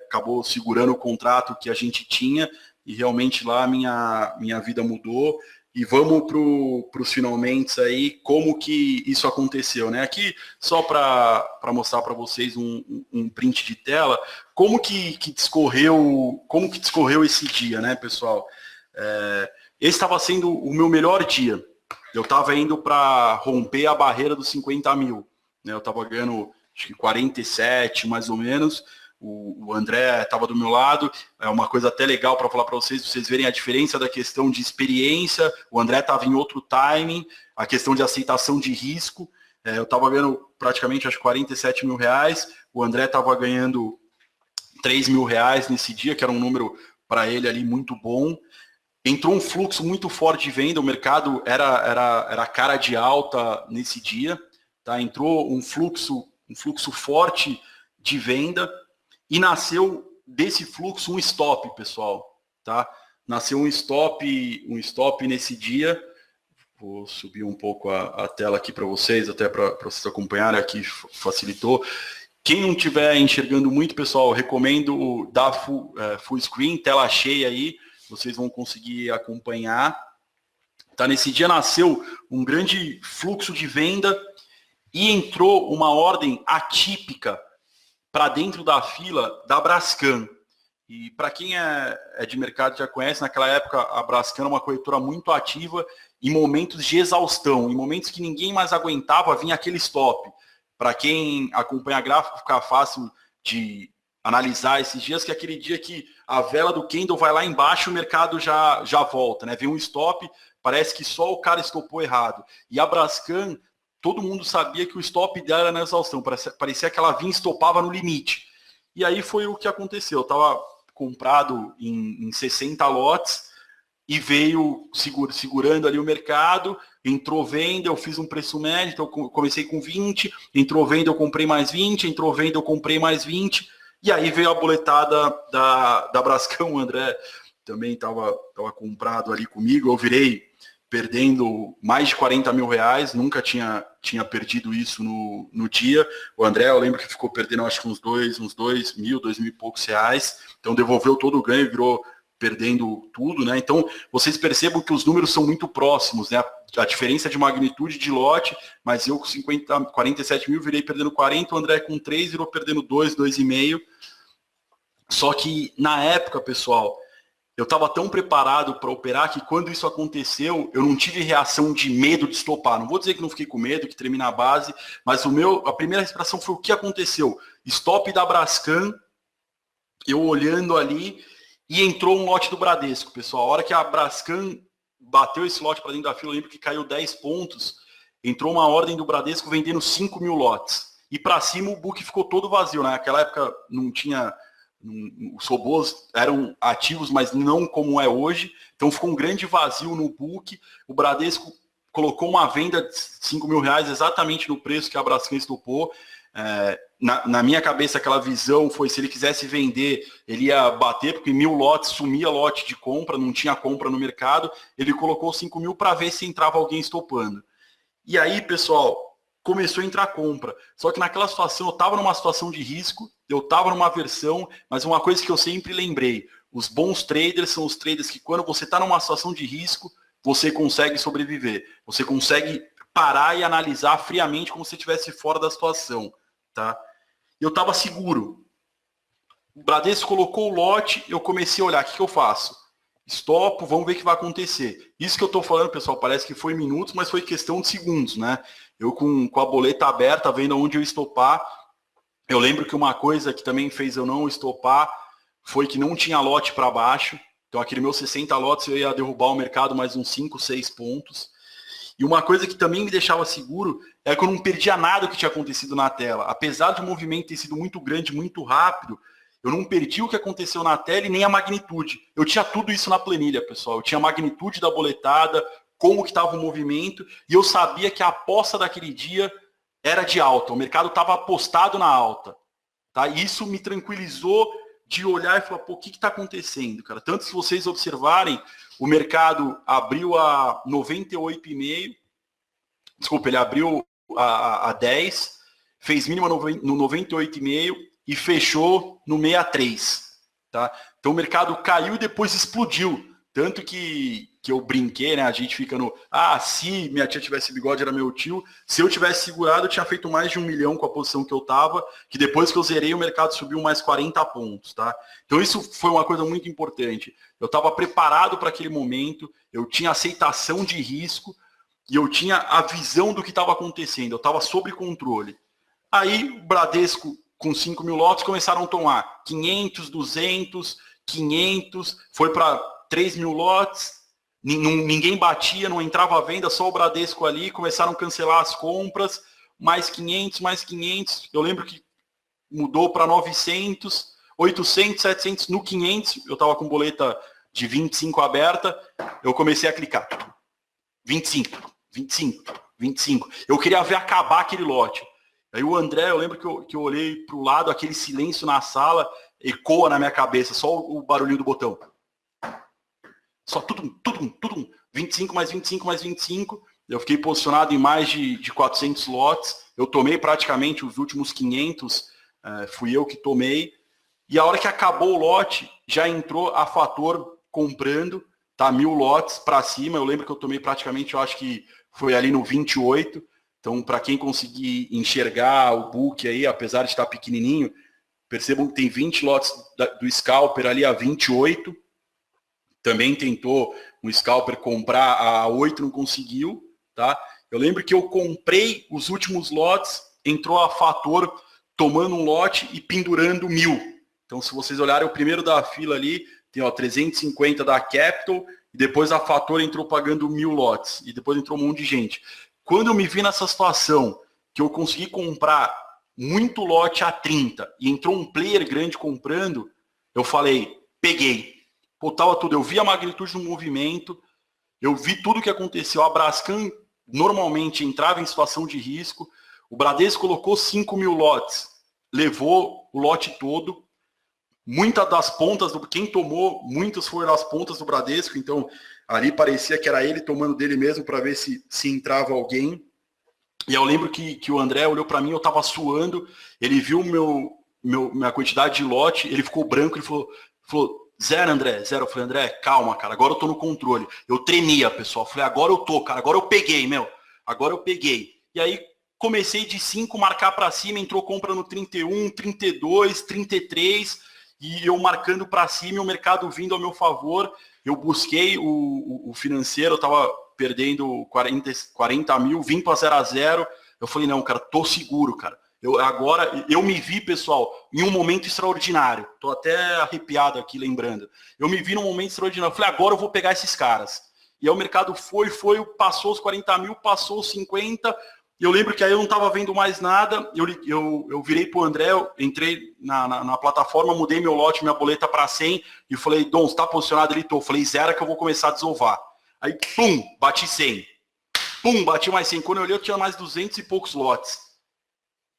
acabou segurando o contrato que a gente tinha e realmente lá minha vida mudou. E vamos para os finalmente aí, como que isso aconteceu, né? Aqui, só para mostrar para vocês um print de tela, como que discorreu esse dia, né, pessoal? Esse estava sendo o meu melhor dia. Eu estava indo para romper a barreira dos 50 mil. Né? Eu estava ganhando, acho que 47, mais ou menos. O André estava do meu lado, é uma coisa até legal para falar para vocês verem a diferença da questão de experiência. O André estava em outro timing, a questão de aceitação de risco. Eu estava ganhando praticamente, acho, 47 mil reais, o André estava ganhando 3 mil reais nesse dia, que era um número para ele ali muito bom. Entrou um fluxo muito forte de venda, o mercado era cara de alta nesse dia, tá? Entrou um fluxo forte de venda. E nasceu desse fluxo um stop, pessoal, tá? Nasceu um stop nesse dia. Vou subir um pouco a tela aqui para vocês, até para vocês acompanharem aqui, facilitou. Quem não estiver enxergando muito, pessoal, recomendo dar full screen, tela cheia aí, vocês vão conseguir acompanhar. Tá? Nesse dia nasceu um grande fluxo de venda e entrou uma ordem atípica para dentro da fila da Brascan. E para quem é de mercado já conhece, naquela época a Brascan era uma corretora muito ativa em momentos de exaustão, em momentos que ninguém mais aguentava, vinha aquele stop. Para quem acompanha gráfico, fica fácil de analisar esses dias, que é aquele dia que a vela do candle vai lá embaixo e o mercado já volta, né? Vem um stop, parece que só o cara estopou errado. E a Brascan, todo mundo sabia que o stop dela era na exaustão, parecia que ela vinha e estopava no limite. E aí foi o que aconteceu. Eu estava comprado em 60 lotes e veio segurando ali o mercado, entrou venda, eu fiz um preço médio, então eu comecei com 20, entrou venda, eu comprei mais 20, entrou venda, eu comprei mais 20, e aí veio a boletada da Brascan. O André também estava comprado ali comigo, eu virei perdendo mais de 40 mil reais, nunca tinha perdido isso no dia. O André, eu lembro que ficou perdendo, acho que uns 2 mil e poucos reais, então devolveu todo o ganho, virou perdendo tudo, né? Então, vocês percebam que os números são muito próximos, né? A diferença de magnitude de lote, mas eu com 47 mil virei perdendo 40, o André com 3 virou perdendo 2,5. Só que na época, pessoal, eu estava tão preparado para operar que quando isso aconteceu, eu não tive reação de medo de estopar. Não vou dizer que não fiquei com medo, que tremi na base, mas a primeira respiração foi o que aconteceu. Stop da Brascan, eu olhando ali, e entrou um lote do Bradesco, pessoal. A hora que a Brascan bateu esse lote para dentro da fila, eu lembro que caiu 10 pontos, entrou uma ordem do Bradesco vendendo 5 mil lotes. e para cima o book ficou todo vazio. Naquela época não tinha... Os robôs eram ativos, mas não como é hoje. Então ficou um grande vazio no book. O Bradesco colocou uma venda de 5 mil reais exatamente no preço que a Braskem topou. Na minha cabeça, aquela visão foi: se ele quisesse vender, ele ia bater, porque 1.000 lotes, sumia lote de compra, não tinha compra no mercado. Ele colocou 5 mil para ver se entrava alguém estopando. E aí, pessoal, começou a entrar compra. Só que naquela situação, eu estava numa situação de risco, eu estava numa aversão, mas uma coisa que eu sempre lembrei: os bons traders são os traders que, quando você está numa situação de risco, você consegue sobreviver. Você consegue parar e analisar friamente como se estivesse fora da situação. Tá? Eu estava seguro. O Bradesco colocou o lote, eu comecei a olhar: o que eu faço? Estopo, vamos ver o que vai acontecer. Isso que eu estou falando, pessoal, parece que foi minutos, mas foi questão de segundos, né? Eu com a boleta aberta, vendo onde eu estopar. Eu lembro que uma coisa que também fez eu não estopar foi que não tinha lote para baixo. Então, aquele meu 60 lotes, eu ia derrubar o mercado mais uns 5, 6 pontos. E uma coisa que também me deixava seguro é que eu não perdia nada do que tinha acontecido na tela. Apesar de o movimento ter sido muito grande, muito rápido, eu não perdi o que aconteceu na tela e nem a magnitude. Eu tinha tudo isso na planilha, pessoal. Eu tinha a magnitude da boletada, como que estava o movimento, e eu sabia que a aposta daquele dia era de alta. O mercado estava apostado na alta. Tá? E isso me tranquilizou de olhar e falar: pô, o que está acontecendo, cara? Tanto se vocês observarem, o mercado abriu a 98,5, desculpa, ele abriu a 10, fez mínima no 98,5 e fechou no 63. Tá? Então o mercado caiu e depois explodiu. Tanto que eu brinquei, né? A gente fica no... se minha tia tivesse bigode, era meu tio. Se eu tivesse segurado, eu tinha feito mais de 1 milhão com a posição que eu tava, que depois que eu zerei, o mercado subiu mais 40 pontos, tá? Então isso foi uma coisa muito importante. Eu estava preparado para aquele momento, eu tinha aceitação de risco e eu tinha a visão do que estava acontecendo. Eu estava sob controle. Aí o Bradesco, com 5 mil lotes, começaram a tomar 500, 200, 500, foi para 3 mil lotes, ninguém batia, não entrava a venda, só o Bradesco ali, começaram a cancelar as compras, mais 500, mais 500, eu lembro que mudou para 900, 800, 700, no 500, eu estava com boleta de 25 aberta, eu comecei a clicar, 25, 25, 25, eu queria ver acabar aquele lote. Aí o André, eu lembro que eu olhei para o lado, aquele silêncio na sala, ecoa na minha cabeça, só o barulhinho do botão. Só tudo, 25 mais 25 mais 25. Eu fiquei posicionado em mais de 400 lotes. Eu tomei praticamente os últimos 500, fui eu que tomei. E a hora que acabou o lote, já entrou a Fator comprando, tá? 1.000 lotes para cima. Eu lembro que eu tomei praticamente, eu acho que foi ali no 28. Então, para quem conseguir enxergar o book aí, apesar de estar pequenininho, percebam que tem 20 lotes do Scalper ali a 28. Também tentou um Scalper comprar a 8, não conseguiu. Tá? Eu lembro que eu comprei os últimos lotes, entrou a Fator tomando um lote e pendurando 1.000. Então, se vocês olharem o primeiro da fila ali, tem 350 da Capital, e depois a Fator entrou pagando 1.000 lotes, e depois entrou um monte de gente. Quando eu me vi nessa situação, que eu consegui comprar muito lote a 30, e entrou um player grande comprando, eu falei: peguei. Pô, tava tudo. Eu vi a magnitude do movimento, eu vi tudo o que aconteceu. A Braskem normalmente entrava em situação de risco, o Bradesco colocou 5 mil lotes, levou o lote todo. Muitas das pontas, quem tomou, muitas foram as pontas do Bradesco, então ali parecia que era ele tomando dele mesmo para ver se entrava alguém. E eu lembro que o André olhou para mim, eu estava suando, ele viu minha quantidade de lote, ele ficou branco, ele falou: zero, André, zero. Eu falei: André, calma, cara, agora eu tô no controle. Eu tremia, pessoal, eu falei: agora eu tô, cara, agora eu peguei, agora eu peguei. E aí comecei de 5, marcar para cima, entrou compra no 31, 32, 33, e eu marcando para cima e o mercado vindo ao meu favor. Eu busquei o financeiro, eu estava perdendo 40 mil, vim para 0 a 0. Eu falei: não, cara, tô seguro, cara. Agora eu me vi, pessoal, em um momento extraordinário. Tô até arrepiado aqui lembrando. Eu me vi num momento extraordinário. Eu falei: agora eu vou pegar esses caras. E aí o mercado foi, passou os 40 mil, passou os 50, E eu lembro que aí eu não estava vendo mais nada, eu virei para o André, eu entrei na plataforma, mudei meu lote, minha boleta para 100, e falei, Dom, você está posicionado? Ele tô. Falei, zero que eu vou começar a desovar. Aí, pum, bati 100. Pum, bati mais 100. Quando eu olhei, eu tinha mais 200 e poucos lotes.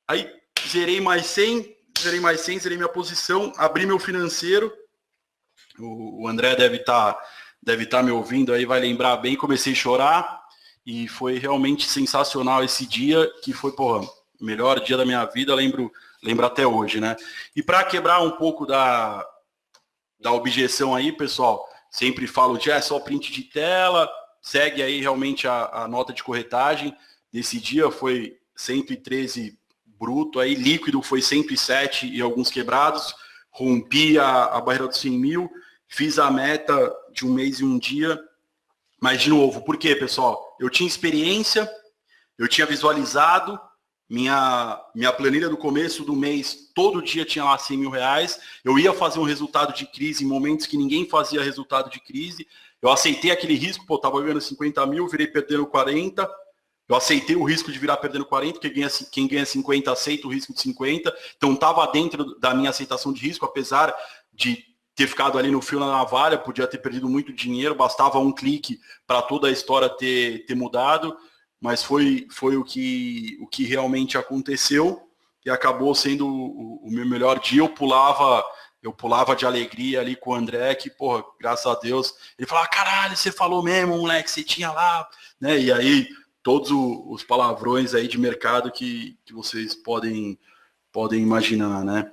Aí, zerei mais 100, zerei minha posição, abri meu financeiro. O André deve tá me ouvindo aí, vai lembrar bem, comecei a chorar. E foi realmente sensacional esse dia, que foi, porra, o melhor dia da minha vida, lembro até hoje, né? E para quebrar um pouco da objeção aí, pessoal, sempre falo de é só print de tela, segue aí realmente a nota de corretagem. Desse dia foi 113 bruto, aí líquido foi 107 e alguns quebrados, rompi a barreira dos 100 mil, fiz a meta de um mês e um dia. Mas, de novo, por quê, pessoal? Eu tinha experiência, eu tinha visualizado, minha planilha do começo do mês, todo dia tinha lá 100 mil reais, eu ia fazer um resultado de crise em momentos que ninguém fazia resultado de crise, eu aceitei aquele risco, pô, estava ganhando 50 mil, virei perdendo 40, eu aceitei o risco de virar perdendo 40, porque quem ganha 50 aceita o risco de 50, então estava dentro da minha aceitação de risco, apesar de ter ficado ali no fio na navalha, podia ter perdido muito dinheiro, bastava um clique para toda a história ter mudado, mas foi o que realmente aconteceu e acabou sendo o meu melhor dia. Eu pulava de alegria ali com o André, que, porra, graças a Deus, ele falava, caralho, você falou mesmo, moleque, você tinha lá, né? E aí, todos os palavrões aí de mercado que vocês podem imaginar, né?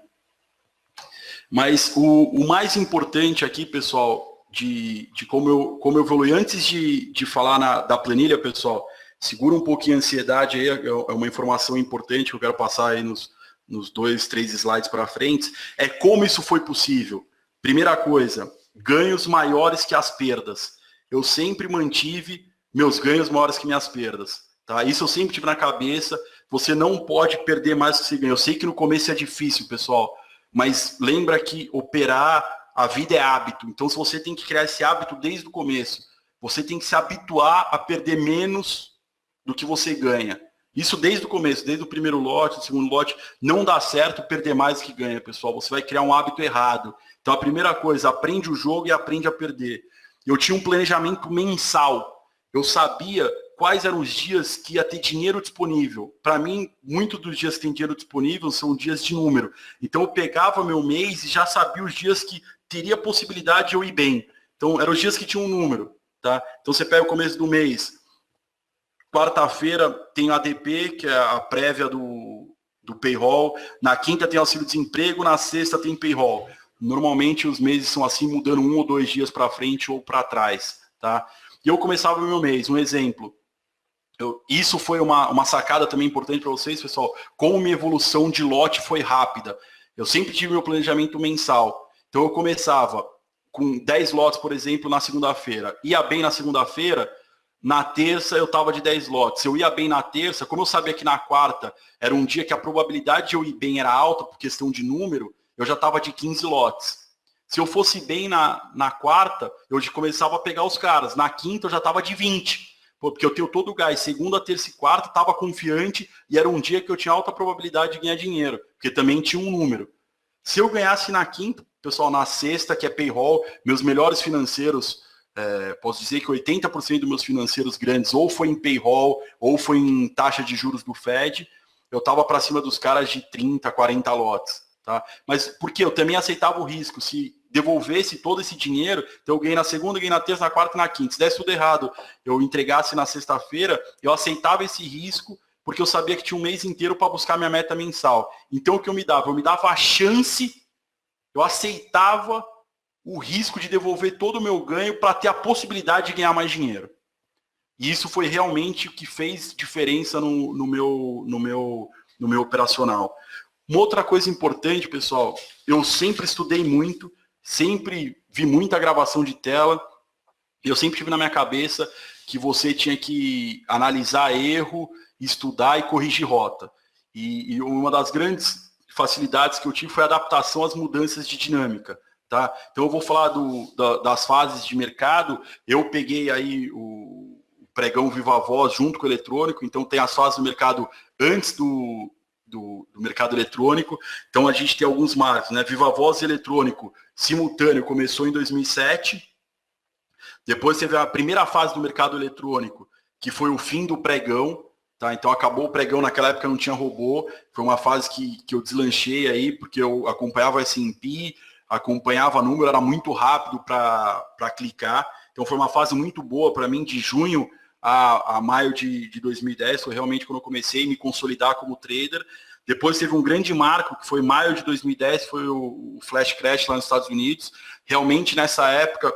Mas o mais importante aqui, pessoal, de como eu evolui, antes de falar da planilha, pessoal, segura um pouquinho a ansiedade aí, é uma informação importante que eu quero passar aí nos 2, 3 slides para frente, é como isso foi possível. Primeira coisa, ganhos maiores que as perdas. Eu sempre mantive meus ganhos maiores que minhas perdas. Tá? Isso eu sempre tive na cabeça, você não pode perder mais do que você ganha. Eu sei que no começo é difícil, pessoal, mas lembra que operar, a vida é hábito. Então, se você tem que criar esse hábito desde o começo, você tem que se habituar a perder menos do que você ganha. Isso desde o começo, desde o primeiro lote, o segundo lote, não dá certo perder mais do que ganha, pessoal. Você vai criar um hábito errado. Então, a primeira coisa, aprende o jogo e aprende a perder. Eu tinha um planejamento mensal. Eu sabia quais eram os dias que ia ter dinheiro disponível. Para mim, muitos dos dias que tem dinheiro disponível são dias de número. Então, eu pegava meu mês e já sabia os dias que teria possibilidade de eu ir bem. Então, eram os dias que tinham um número. Tá? Então, você pega o começo do mês. Quarta-feira tem ADP, que é a prévia do payroll. Na quinta tem auxílio-desemprego. Na sexta tem payroll. Normalmente, os meses são assim, mudando 1 ou 2 dias para frente ou para trás. Tá? E eu começava o meu mês. Um exemplo. Isso foi uma sacada também importante para vocês, pessoal, como minha evolução de lote foi rápida. Eu sempre tive meu planejamento mensal. Então eu começava com 10 lotes, por exemplo, na segunda-feira. Ia bem na segunda-feira, na terça eu estava de 10 lotes. Se eu ia bem na terça, como eu sabia que na quarta era um dia que a probabilidade de eu ir bem era alta, por questão de número, eu já estava de 15 lotes. Se eu fosse bem na quarta, eu já começava a pegar os caras. Na quinta eu já estava de 20. Porque eu tenho todo o gás, segunda, terça e quarta, estava confiante e era um dia que eu tinha alta probabilidade de ganhar dinheiro, porque também tinha um número. Se eu ganhasse na quinta, pessoal, na sexta, que é payroll, meus melhores financeiros, posso dizer que 80% dos meus financeiros grandes ou foi em payroll ou foi em taxa de juros do Fed, eu estava para cima dos caras de 30, 40 lotes. Tá? Mas porque eu também aceitava o risco, se devolvesse todo esse dinheiro, então eu ganhei na segunda, ganhei na terça, na quarta e na quinta. Se desse tudo errado, eu entregasse na sexta-feira, eu aceitava esse risco, porque eu sabia que tinha um mês inteiro para buscar minha meta mensal. Então o que eu me dava? Eu me dava a chance, eu aceitava o risco de devolver todo o meu ganho para ter a possibilidade de ganhar mais dinheiro. E isso foi realmente o que fez diferença no meu operacional. Uma outra coisa importante, pessoal, eu sempre estudei muito, sempre vi muita gravação de tela, e eu sempre tive na minha cabeça que você tinha que analisar erro, estudar e corrigir rota. E uma das grandes facilidades que eu tive foi a adaptação às mudanças de dinâmica. Tá? Então eu vou falar das fases de mercado, eu peguei aí o pregão Viva Voz junto com o eletrônico, então tem as fases do mercado antes do mercado eletrônico, então a gente tem alguns marcos, né? Viva Voz e eletrônico simultâneo começou em 2007, depois teve a primeira fase do mercado eletrônico, que foi o fim do pregão, tá? Então acabou o pregão, naquela época não tinha robô, foi uma fase que eu deslanchei aí, porque eu acompanhava o S&P, acompanhava número, era muito rápido para clicar, então foi uma fase muito boa para mim, de junho a maio de 2010, foi realmente quando eu comecei a me consolidar como trader. Depois teve um grande marco, que foi maio de 2010, foi o flash crash lá nos Estados Unidos. Realmente, nessa época,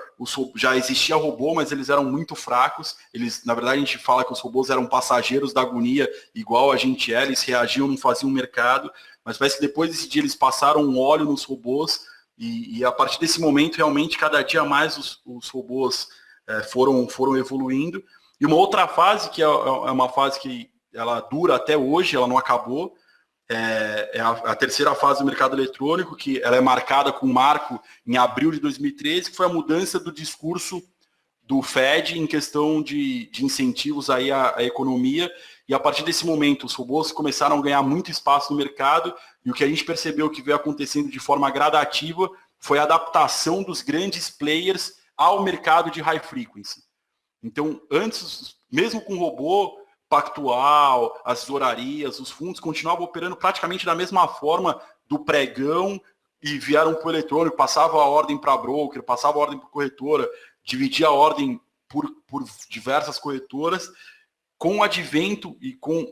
já existia robô, mas eles eram muito fracos. Na verdade, a gente fala que os robôs eram passageiros da agonia, igual a gente é, eles reagiam, não faziam mercado. Mas parece que depois desse dia eles passaram um óleo nos robôs, e a partir desse momento, realmente, cada dia mais os robôs foram evoluindo. E uma outra fase, que é uma fase que ela dura até hoje, ela não acabou, é a terceira fase do mercado eletrônico, que ela é marcada com um marco em abril de 2013, que foi a mudança do discurso do Fed em questão de incentivos aí à economia. E a partir desse momento, os robôs começaram a ganhar muito espaço no mercado, e o que a gente percebeu que veio acontecendo de forma gradativa foi a adaptação dos grandes players ao mercado de high frequency. Então, antes, mesmo com robô, Pactual, as tesourarias, os fundos continuavam operando praticamente da mesma forma do pregão e vieram para o eletrônico, passava a ordem para broker, passava a ordem para corretora, dividia a ordem por diversas corretoras. Com o advento e com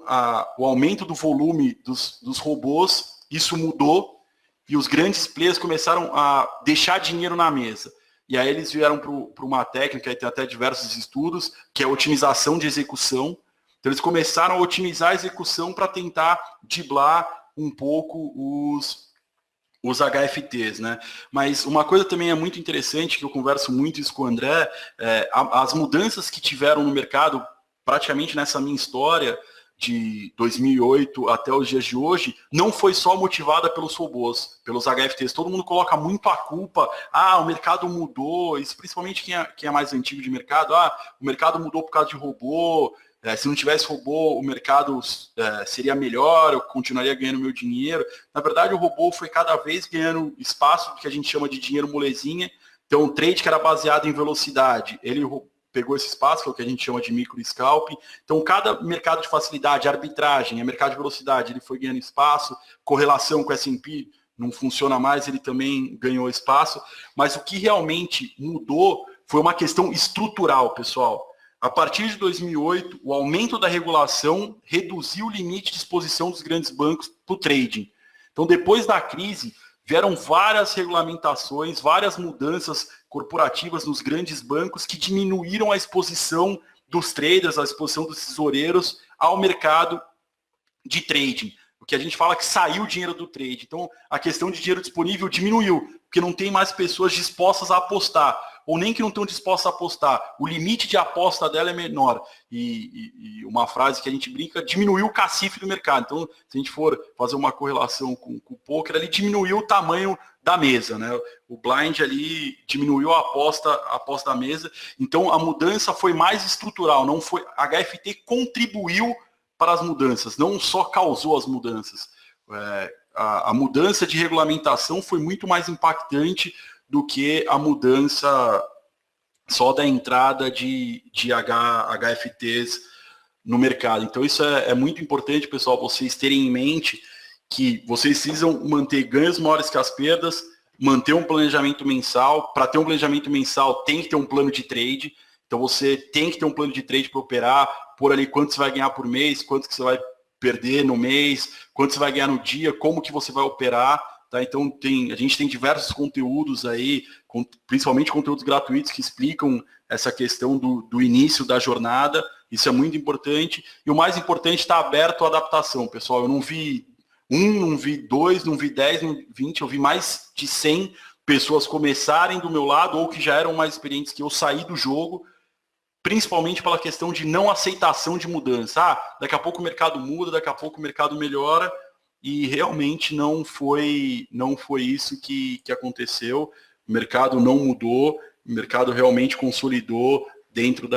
o aumento do volume dos robôs, isso mudou e os grandes players começaram a deixar dinheiro na mesa. E aí eles vieram para uma técnica, e tem até diversos estudos, que é a otimização de execução. Então eles começaram a otimizar a execução para tentar driblar um pouco os HFTs, né? Mas uma coisa também é muito interessante, que eu converso muito isso com o André, as mudanças que tiveram no mercado, praticamente nessa minha história, de 2008 até os dias de hoje, não foi só motivada pelos robôs, pelos HFTs. Todo mundo coloca muito a culpa, o mercado mudou, isso principalmente quem é mais antigo de mercado, o mercado mudou por causa de robô, se não tivesse robô, o mercado seria melhor, eu continuaria ganhando meu dinheiro. Na verdade, o robô foi cada vez ganhando espaço, que a gente chama de dinheiro molezinha. Então, o trade que era baseado em velocidade, ele pegou esse espaço, que é o que a gente chama de micro scalping. Então, cada mercado de facilidade, arbitragem, mercado de velocidade, ele foi ganhando espaço, correlação com o S&P não funciona mais, ele também ganhou espaço. Mas o que realmente mudou foi uma questão estrutural, pessoal. A partir de 2008, o aumento da regulação reduziu o limite de exposição dos grandes bancos para o trading. Então, depois da crise, vieram várias regulamentações, várias mudanças corporativas nos grandes bancos que diminuíram a exposição dos traders, a exposição dos tesoureiros ao mercado de trading. O que a gente fala que saiu o dinheiro do trade. Então, a questão de dinheiro disponível diminuiu, porque não tem mais pessoas dispostas a apostar, ou nem que não estão dispostas a apostar. O limite de aposta dela é menor. E uma frase que a gente brinca, diminuiu o cacife do mercado. Então, se a gente for fazer uma correlação com o poker, ele diminuiu o tamanho da mesa, né? O blind ali diminuiu a aposta da mesa. Então, a mudança foi mais estrutural, não foi. A HFT contribuiu para as mudanças, não só causou as mudanças. A mudança de regulamentação foi muito mais impactante do que a mudança só da entrada de HFTs no mercado. Então isso é muito importante, pessoal, vocês terem em mente que vocês precisam manter ganhos maiores que as perdas, manter um planejamento mensal. Para ter um planejamento mensal tem que ter um plano de trade. Então você tem que ter um plano de trade para operar, por ali quanto você vai ganhar por mês, quanto que você vai perder no mês, quanto você vai ganhar no dia, como que você vai operar. Tá? Então a gente tem diversos conteúdos aí, principalmente conteúdos gratuitos que explicam essa questão do início da jornada. Isso é muito importante. E o mais importante, está aberto à adaptação, pessoal. Eu não vi não vi 2, não vi 10, não vi 20, eu vi mais de 100 pessoas começarem do meu lado ou que já eram mais experientes que eu sair do jogo, principalmente pela questão de não aceitação de mudança. Daqui a pouco o mercado muda, daqui a pouco o mercado melhora, e realmente não foi isso que aconteceu. O mercado não mudou, o mercado realmente consolidou dentro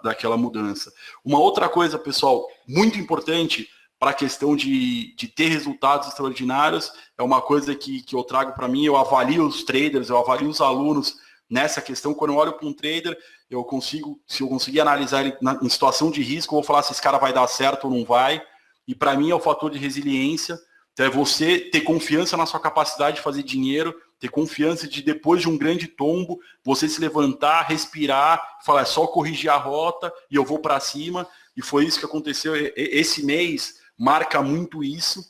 daquela mudança. Uma outra coisa, pessoal, muito importante para a questão de ter resultados extraordinários, é uma coisa que eu trago para mim, eu avalio os traders, eu avalio os alunos nessa questão. Quando eu olho para um trader, se eu conseguir analisar ele em situação de risco, eu vou falar se esse cara vai dar certo ou não vai. E para mim é o fator de resiliência. Então é você ter confiança na sua capacidade de fazer dinheiro, ter confiança de, depois de um grande tombo, você se levantar, respirar, falar, é só corrigir a rota e eu vou para cima. E foi isso que aconteceu. Esse mês marca muito isso.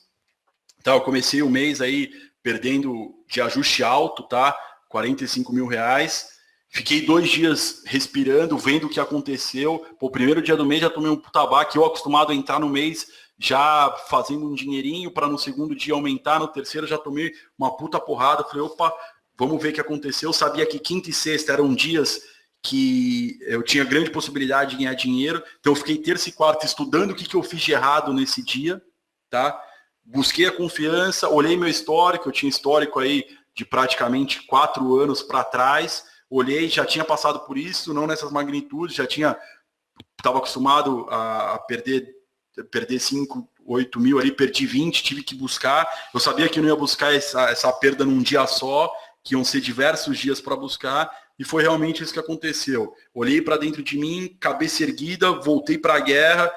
Então, eu comecei o mês aí perdendo de ajuste alto, tá? 45 mil reais. Fiquei 2 dias respirando, vendo o que aconteceu. Pô, o primeiro dia do mês já tomei um puta baque, eu acostumado a entrar no mês já fazendo um dinheirinho para no segundo dia aumentar, no terceiro já tomei uma puta porrada. Falei, opa, vamos ver o que aconteceu. Eu sabia que quinta e sexta eram dias que eu tinha grande possibilidade de ganhar dinheiro. Então eu fiquei terça e quarta estudando o que eu fiz de errado nesse dia, tá? Busquei a confiança, olhei meu histórico, eu tinha histórico aí de praticamente 4 anos para trás. Olhei, já tinha passado por isso, não nessas magnitudes, estava acostumado a perder 5, 8 mil ali, perdi 20, tive que buscar. Eu sabia que não ia buscar essa perda num dia só, que iam ser diversos dias para buscar, e foi realmente isso que aconteceu. Olhei para dentro de mim, cabeça erguida, voltei para a guerra,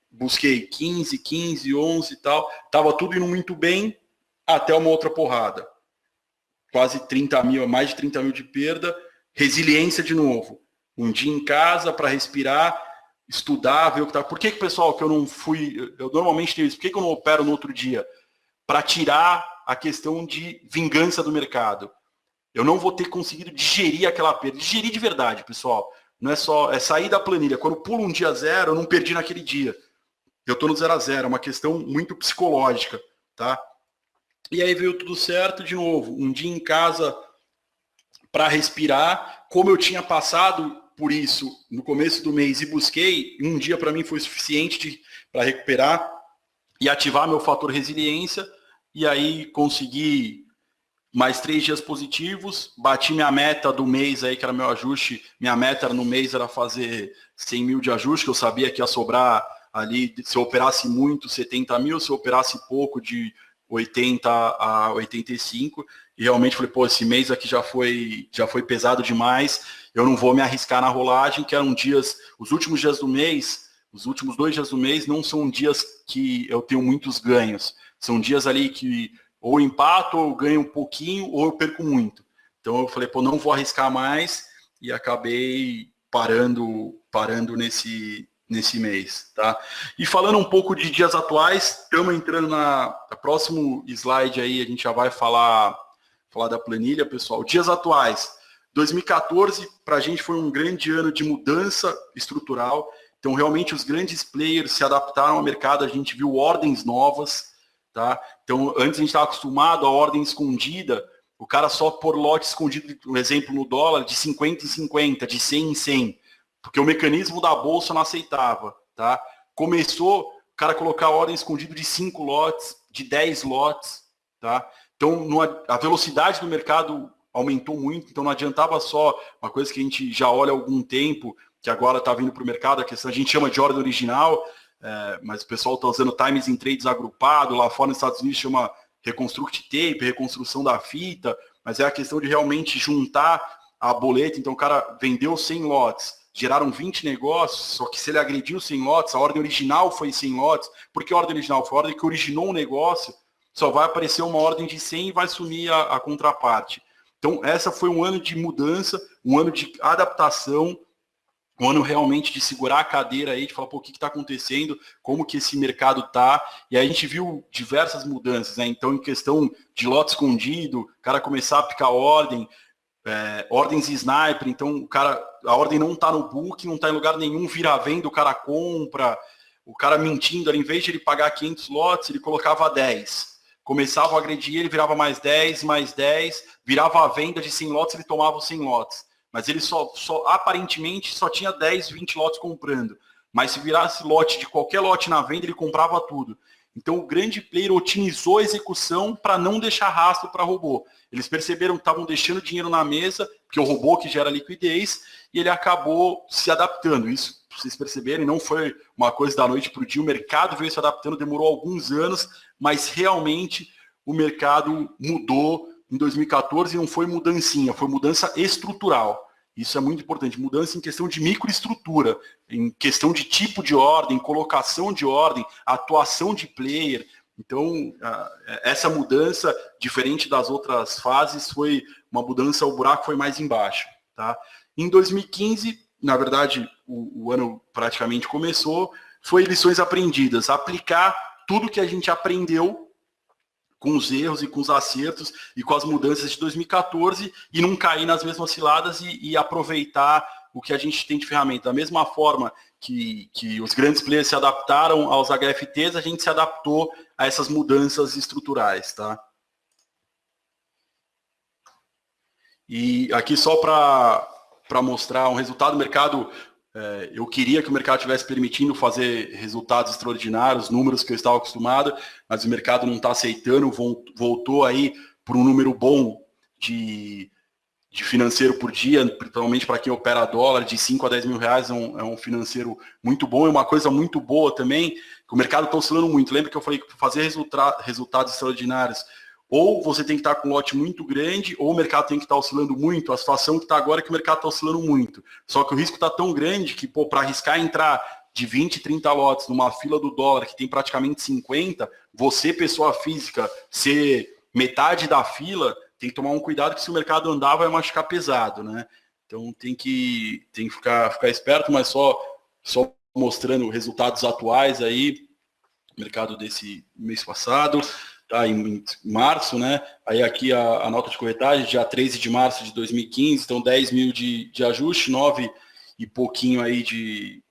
busquei 15, 11 e tal, estava tudo indo muito bem, até uma outra porrada. Quase 30 mil, mais de 30 mil de perda, resiliência de novo. Um dia em casa para respirar, estudar, ver o que tá. Por que, pessoal, que eu não fui. Eu normalmente tenho isso. Por que eu não opero no outro dia? Para tirar a questão de vingança do mercado. Eu não vou ter conseguido digerir aquela perda. Digerir de verdade, pessoal. Não é só. É sair da planilha. Quando eu pulo um dia zero, eu não perdi naquele dia. Eu estou no 0 a 0. É uma questão muito psicológica, tá? E aí veio tudo certo de novo. Um dia em casa para respirar. Como eu tinha passado por isso no começo do mês e busquei, um dia para mim foi suficiente para recuperar e ativar meu fator resiliência, e aí consegui mais 3 dias positivos, bati minha meta do mês aí, que era meu ajuste, minha meta no mês era fazer 100 mil de ajuste, que eu sabia que ia sobrar ali, se eu operasse muito, 70 mil, se eu operasse pouco, de 80 a 85, e realmente falei, pô, esse mês aqui já foi pesado demais, eu não vou me arriscar na rolagem, que eram dias, os últimos dias do mês, os últimos 2 dias do mês não são dias que eu tenho muitos ganhos, são dias ali que ou empato, ou eu ganho um pouquinho, ou eu perco muito. Então eu falei, pô, não vou arriscar mais, e acabei parando nesse mês, tá? E falando um pouco de dias atuais, estamos entrando na próximo slide aí, a gente já vai falar da planilha, pessoal. Dias atuais, 2014 para a gente foi um grande ano de mudança estrutural, então realmente os grandes players se adaptaram ao mercado, a gente viu ordens novas, tá? Então antes a gente estava acostumado a ordem escondida, o cara só por lote escondido, um exemplo no dólar, de 50 em 50, de 100 em 100, porque o mecanismo da bolsa não aceitava, tá? Começou o cara colocar ordem escondida de 5 lotes, de 10 lotes, tá? Então a velocidade do mercado aumentou muito, então não adiantava só uma coisa que a gente já olha há algum tempo, que agora está vindo para o mercado, a questão a gente chama de ordem original, mas o pessoal está usando times em trades agrupado, lá fora nos Estados Unidos chama reconstruct tape, reconstrução da fita, mas é a questão de realmente juntar a boleta, então o cara vendeu 100 lotes, geraram 20 negócios, só que se ele agrediu 100 lotes, a ordem original foi 100 lotes, porque a ordem original foi a ordem que originou o negócio, só vai aparecer uma ordem de 100 e vai sumir a contraparte. Então, essa foi um ano de mudança, um ano de adaptação, um ano realmente de segurar a cadeira aí, de falar, pô, o que está acontecendo, como que esse mercado está, e aí a gente viu diversas mudanças, né? Então, em questão de lote escondido, o cara começar a picar ordem, ordens sniper, então a ordem não está no book, não está em lugar nenhum, vira a venda, o cara compra, o cara mentindo, em vez de ele pagar 500 lotes, ele colocava 10. Começava a agredir, ele virava mais 10, virava a venda de 100 lotes, ele tomava os 100 lotes. Mas ele aparentemente só tinha 10, 20 lotes comprando. Mas se virasse lote de qualquer lote na venda, ele comprava tudo. Então o grande player otimizou a execução para não deixar rastro para robô. Eles perceberam que estavam deixando dinheiro na mesa, porque o robô que gera liquidez, e ele acabou se adaptando. Isso, para vocês perceberem, não foi uma coisa da noite para o dia, o mercado veio se adaptando, demorou alguns anos, mas realmente o mercado mudou em 2014 e não foi mudancinha, foi mudança estrutural. Isso é muito importante, mudança em questão de microestrutura, em questão de tipo de ordem, colocação de ordem, atuação de player. Então, essa mudança, diferente das outras fases, foi uma mudança, o buraco foi mais embaixo. Tá? Em 2015, na verdade, o ano praticamente começou, foi lições aprendidas, aplicar tudo que a gente aprendeu com os erros e com os acertos e com as mudanças de 2014 e não cair nas mesmas ciladas e aproveitar o que a gente tem de ferramenta. Da mesma forma que os grandes players se adaptaram aos HFTs, a gente se adaptou a essas mudanças estruturais. Tá? E aqui só para mostrar um resultado do mercado. Eu queria que o mercado estivesse permitindo fazer resultados extraordinários, números que eu estava acostumado, mas o mercado não está aceitando, voltou aí por um número bom de financeiro por dia, principalmente para quem opera dólar, de 5 a 10 mil reais, é um financeiro muito bom. E uma coisa muito boa também, que o mercado está oscilando muito. Lembra que eu falei que para fazer resultados extraordinários, ou você tem que estar com um lote muito grande, ou o mercado tem que estar oscilando muito. A situação que está agora é que o mercado está oscilando muito. Só que o risco está tão grande que, para arriscar entrar de 20, 30 lotes numa fila do dólar que tem praticamente 50, você, pessoa física, ser metade da fila, tem que tomar um cuidado que se o mercado andar vai machucar pesado, né? Então tem que ficar esperto, mas só mostrando resultados atuais aí, mercado desse mês passado. Tá, em março, né? Aí aqui a nota de corretagem, dia 13 de março de 2015, então 10 mil de ajuste, 9 e pouquinho aí de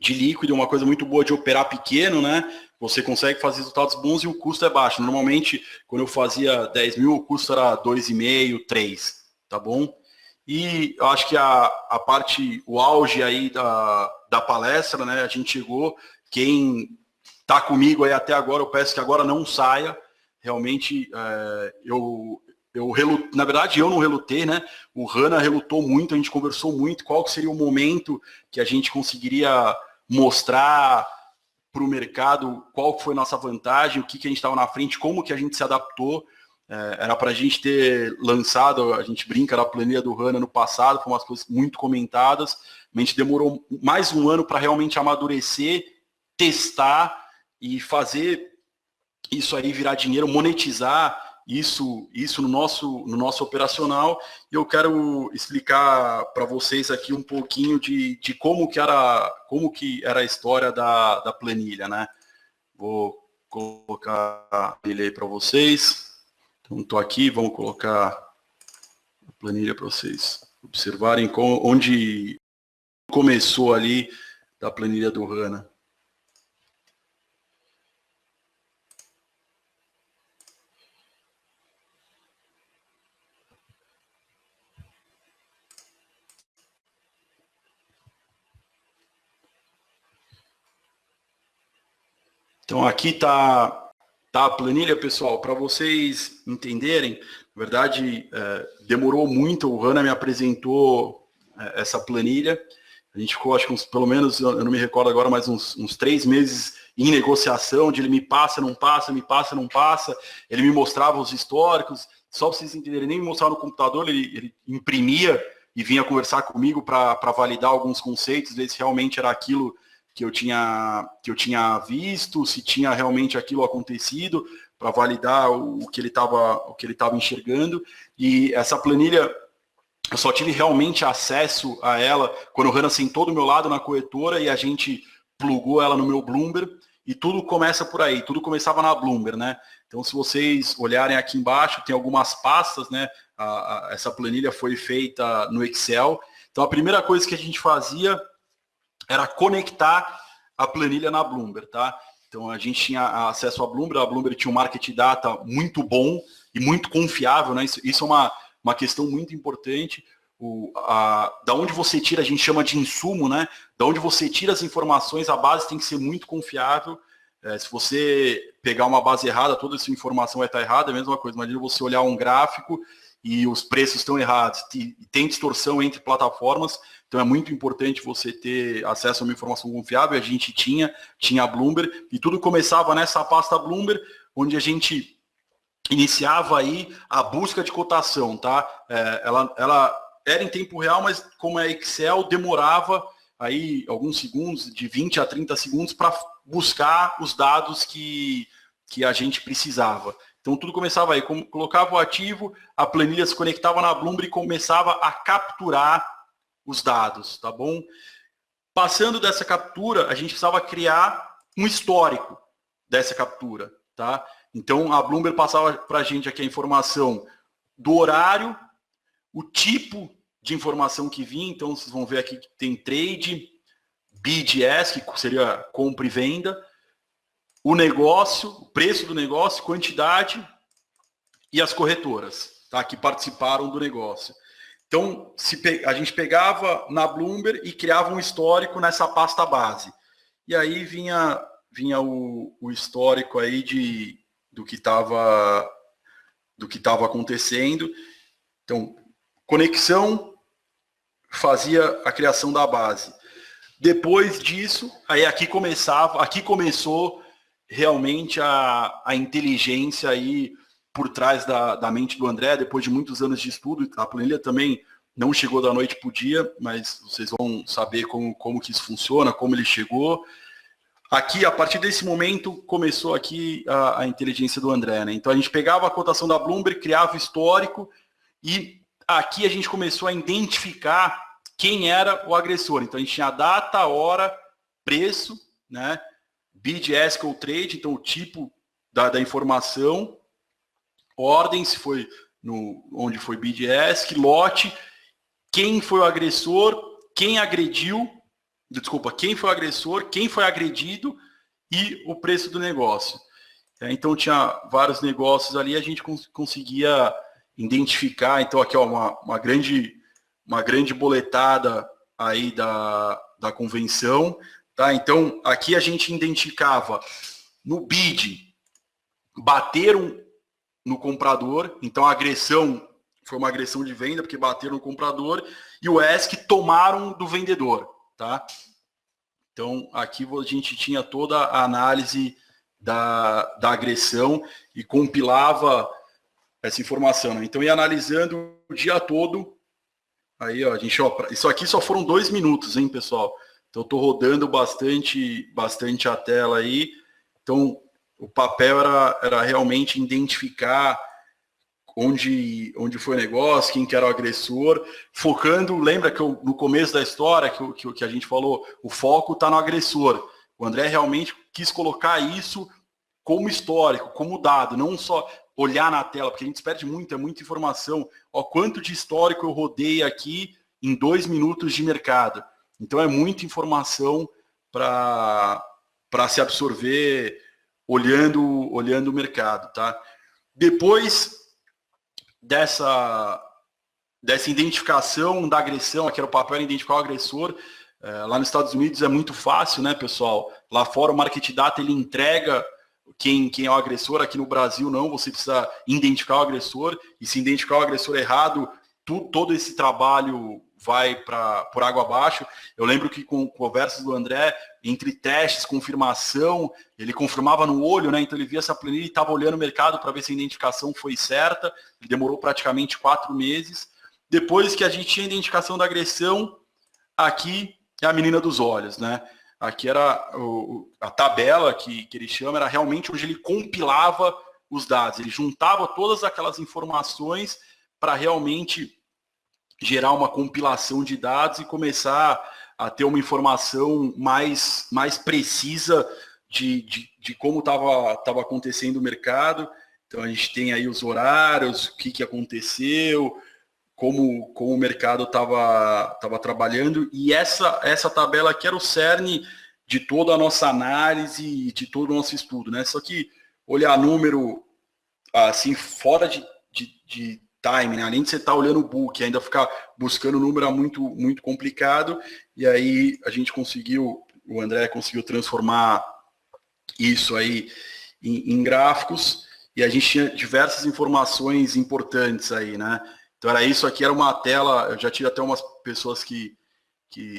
líquido, uma coisa muito boa de operar pequeno, né? Você consegue fazer resultados bons e o custo é baixo. Normalmente, quando eu fazia 10 mil, o custo era 2,5, 3, tá bom? E eu acho que a parte, o auge aí da palestra, né? A gente chegou, quem está comigo aí até agora, eu peço que agora não saia. Realmente, na verdade, eu não relutei, né? O Hannah relutou muito, a gente conversou muito, qual que seria o momento que a gente conseguiria mostrar para o mercado qual foi a nossa vantagem, o que a gente estava na frente, como que a gente se adaptou. Era para a gente ter lançado, a gente brinca na planilha do Hannah no passado, foi umas coisas muito comentadas, a gente demorou mais um ano para realmente amadurecer, testar e fazer isso aí virar dinheiro, monetizar isso no nosso operacional. E eu quero explicar para vocês aqui um pouquinho de como que era a história da planilha, né? Vou colocar a planilha aí para vocês. Então, estou aqui, vamos colocar a planilha para vocês observarem onde começou ali da planilha do Hannah. Então, aqui está a planilha, pessoal, para vocês entenderem. Na verdade, demorou muito, o Hannah me apresentou essa planilha. A gente ficou, acho que pelo menos, eu não me recordo agora, mas uns 3 meses em negociação, de ele me passa, não passa, me passa, não passa. Ele me mostrava os históricos, só para vocês entenderem, ele nem me mostrava no computador, ele imprimia e vinha conversar comigo para validar alguns conceitos, ver se realmente era aquilo que eu tinha visto, se tinha realmente aquilo acontecido, para validar o que ele estava enxergando. E essa planilha, eu só tive realmente acesso a ela quando o Hannah sentou do meu lado na corretora e a gente plugou ela no meu Bloomberg, e tudo começa por aí, tudo começava na Bloomberg, né? Então, se vocês olharem aqui embaixo, tem algumas pastas, né? Essa planilha foi feita no Excel. Então, a primeira coisa que a gente fazia era conectar a planilha na Bloomberg, tá? Então, a gente tinha acesso à Bloomberg, a Bloomberg tinha um market data muito bom e muito confiável, né? Isso é uma questão muito importante. Da onde você tira, a gente chama de insumo, né? Da onde você tira as informações, a base tem que ser muito confiável. Se você pegar uma base errada, toda essa informação vai estar errada, é a mesma coisa. Imagina você olhar um gráfico e os preços estão errados, e tem distorção entre plataformas, então é muito importante você ter acesso a uma informação confiável. A gente tinha a Bloomberg, e tudo começava nessa pasta Bloomberg, onde a gente iniciava aí a busca de cotação, tá? Ela era em tempo real, mas como é Excel, demorava aí alguns segundos, de 20 a 30 segundos, para buscar os dados que a gente precisava. Então tudo começava aí, colocava o ativo, a planilha se conectava na Bloomberg e começava a capturar os dados, tá bom? Passando dessa captura, a gente precisava criar um histórico dessa captura, tá? Então a Bloomberg passava para a gente aqui a informação do horário, o tipo de informação que vinha, então vocês vão ver aqui que tem trade, bid e ask, que seria compra e venda, o negócio, o preço do negócio, quantidade e as corretoras, tá, que participaram do negócio. Então, a gente pegava na Bloomberg e criava um histórico nessa pasta base. E aí vinha o histórico aí do que estava acontecendo. Então, conexão fazia a criação da base. Depois disso, aí aqui começou realmente a inteligência aí por trás da mente do André, depois de muitos anos de estudo. A planilha também não chegou da noite para o dia, mas vocês vão saber como que isso funciona, como ele chegou. Aqui, a partir desse momento, começou aqui a inteligência do André, né? Então a gente pegava a cotação da Bloomberg, criava o histórico, e aqui a gente começou a identificar quem era o agressor. Então a gente tinha a data, hora, preço, né? Bid, ask ou trade, então o tipo da informação, ordem, se foi onde foi bid e ask, lote, quem foi o agressor, quem foi o agressor, quem foi agredido e o preço do negócio. Então tinha vários negócios ali, a gente conseguia identificar. Então aqui, ó, uma grande boletada aí da convenção, tá? Então aqui a gente identificava no bid, bateram no comprador, então a agressão foi uma agressão de venda, porque bateram no comprador, e o ask tomaram do vendedor, tá? Então aqui a gente tinha toda a análise da agressão e compilava essa informação, né? Então ia analisando o dia todo. Aí, ó, isso aqui só foram 2 minutos, hein, pessoal? Então, eu estou rodando bastante a tela aí. Então, o papel era realmente identificar onde foi o negócio, quem que era o agressor, focando, lembra que no começo da história que a gente falou, o foco está no agressor. O André realmente quis colocar isso como histórico, como dado, não só olhar na tela, porque a gente perde muita informação. Ó, quanto de histórico eu rodei aqui em 2 minutos de mercado. Então é muita informação para se absorver olhando o mercado, tá? Depois dessa identificação da agressão, que era o papel de identificar o agressor, lá nos Estados Unidos é muito fácil, né, pessoal? Lá fora o Market Data ele entrega quem é o agressor. Aqui no Brasil não, você precisa identificar o agressor, e se identificar o agressor errado, todo esse trabalho vai por água abaixo. Eu lembro que com conversas do André, entre testes, confirmação, ele confirmava no olho, né? Então ele via essa planilha e estava olhando o mercado para ver se a identificação foi certa. Ele demorou praticamente 4 meses. Depois que a gente tinha a identificação da agressão, aqui é a menina dos olhos, né? Aqui era a tabela que ele chama, era realmente onde ele compilava os dados. Ele juntava todas aquelas informações para realmente gerar uma compilação de dados e começar a ter uma informação mais precisa de como estava acontecendo o mercado. Então a gente tem aí os horários, o que aconteceu, como o mercado estava trabalhando, e essa tabela aqui era o cerne de toda a nossa análise, de todo o nosso estudo, né? Só que olhar número assim fora de time, né? Além de você estar olhando o book, ainda ficar buscando o número é muito complicado, e aí o André conseguiu transformar isso aí em gráficos, e a gente tinha diversas informações importantes aí, né? Então era isso aqui, era uma tela, eu já tive até umas pessoas que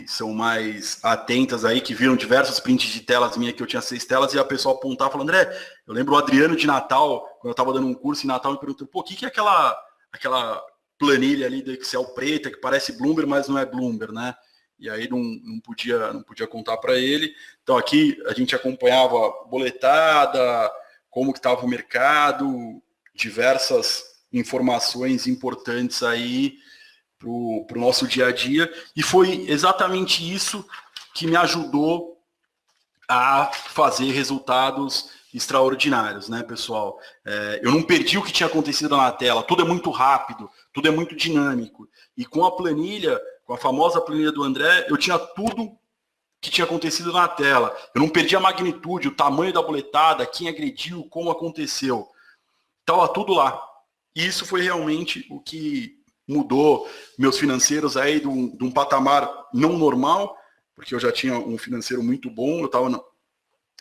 são mais atentas aí, que viram diversos prints de telas minhas, que eu tinha 6 telas, e a pessoa apontava falando, André, eu lembro o Adriano de Natal, quando eu estava dando um curso em Natal, me perguntou, pô, o que é aquela planilha ali do Excel preta, que parece Bloomberg, mas não é Bloomberg, né? E aí não podia contar para ele. Então aqui a gente acompanhava boletada, como que estava o mercado, diversas informações importantes aí para o nosso dia a dia, e foi exatamente isso que me ajudou a fazer resultados extraordinários, né, pessoal? Eu não perdi o que tinha acontecido na tela, tudo é muito rápido, tudo é muito dinâmico, e com a planilha, com a famosa planilha do André, eu tinha tudo que tinha acontecido na tela, eu não perdi a magnitude, o tamanho da boletada, quem agrediu, como aconteceu, estava tudo lá. E isso foi realmente o que mudou meus financeiros aí de um patamar não normal, porque eu já tinha um financeiro muito bom, eu estava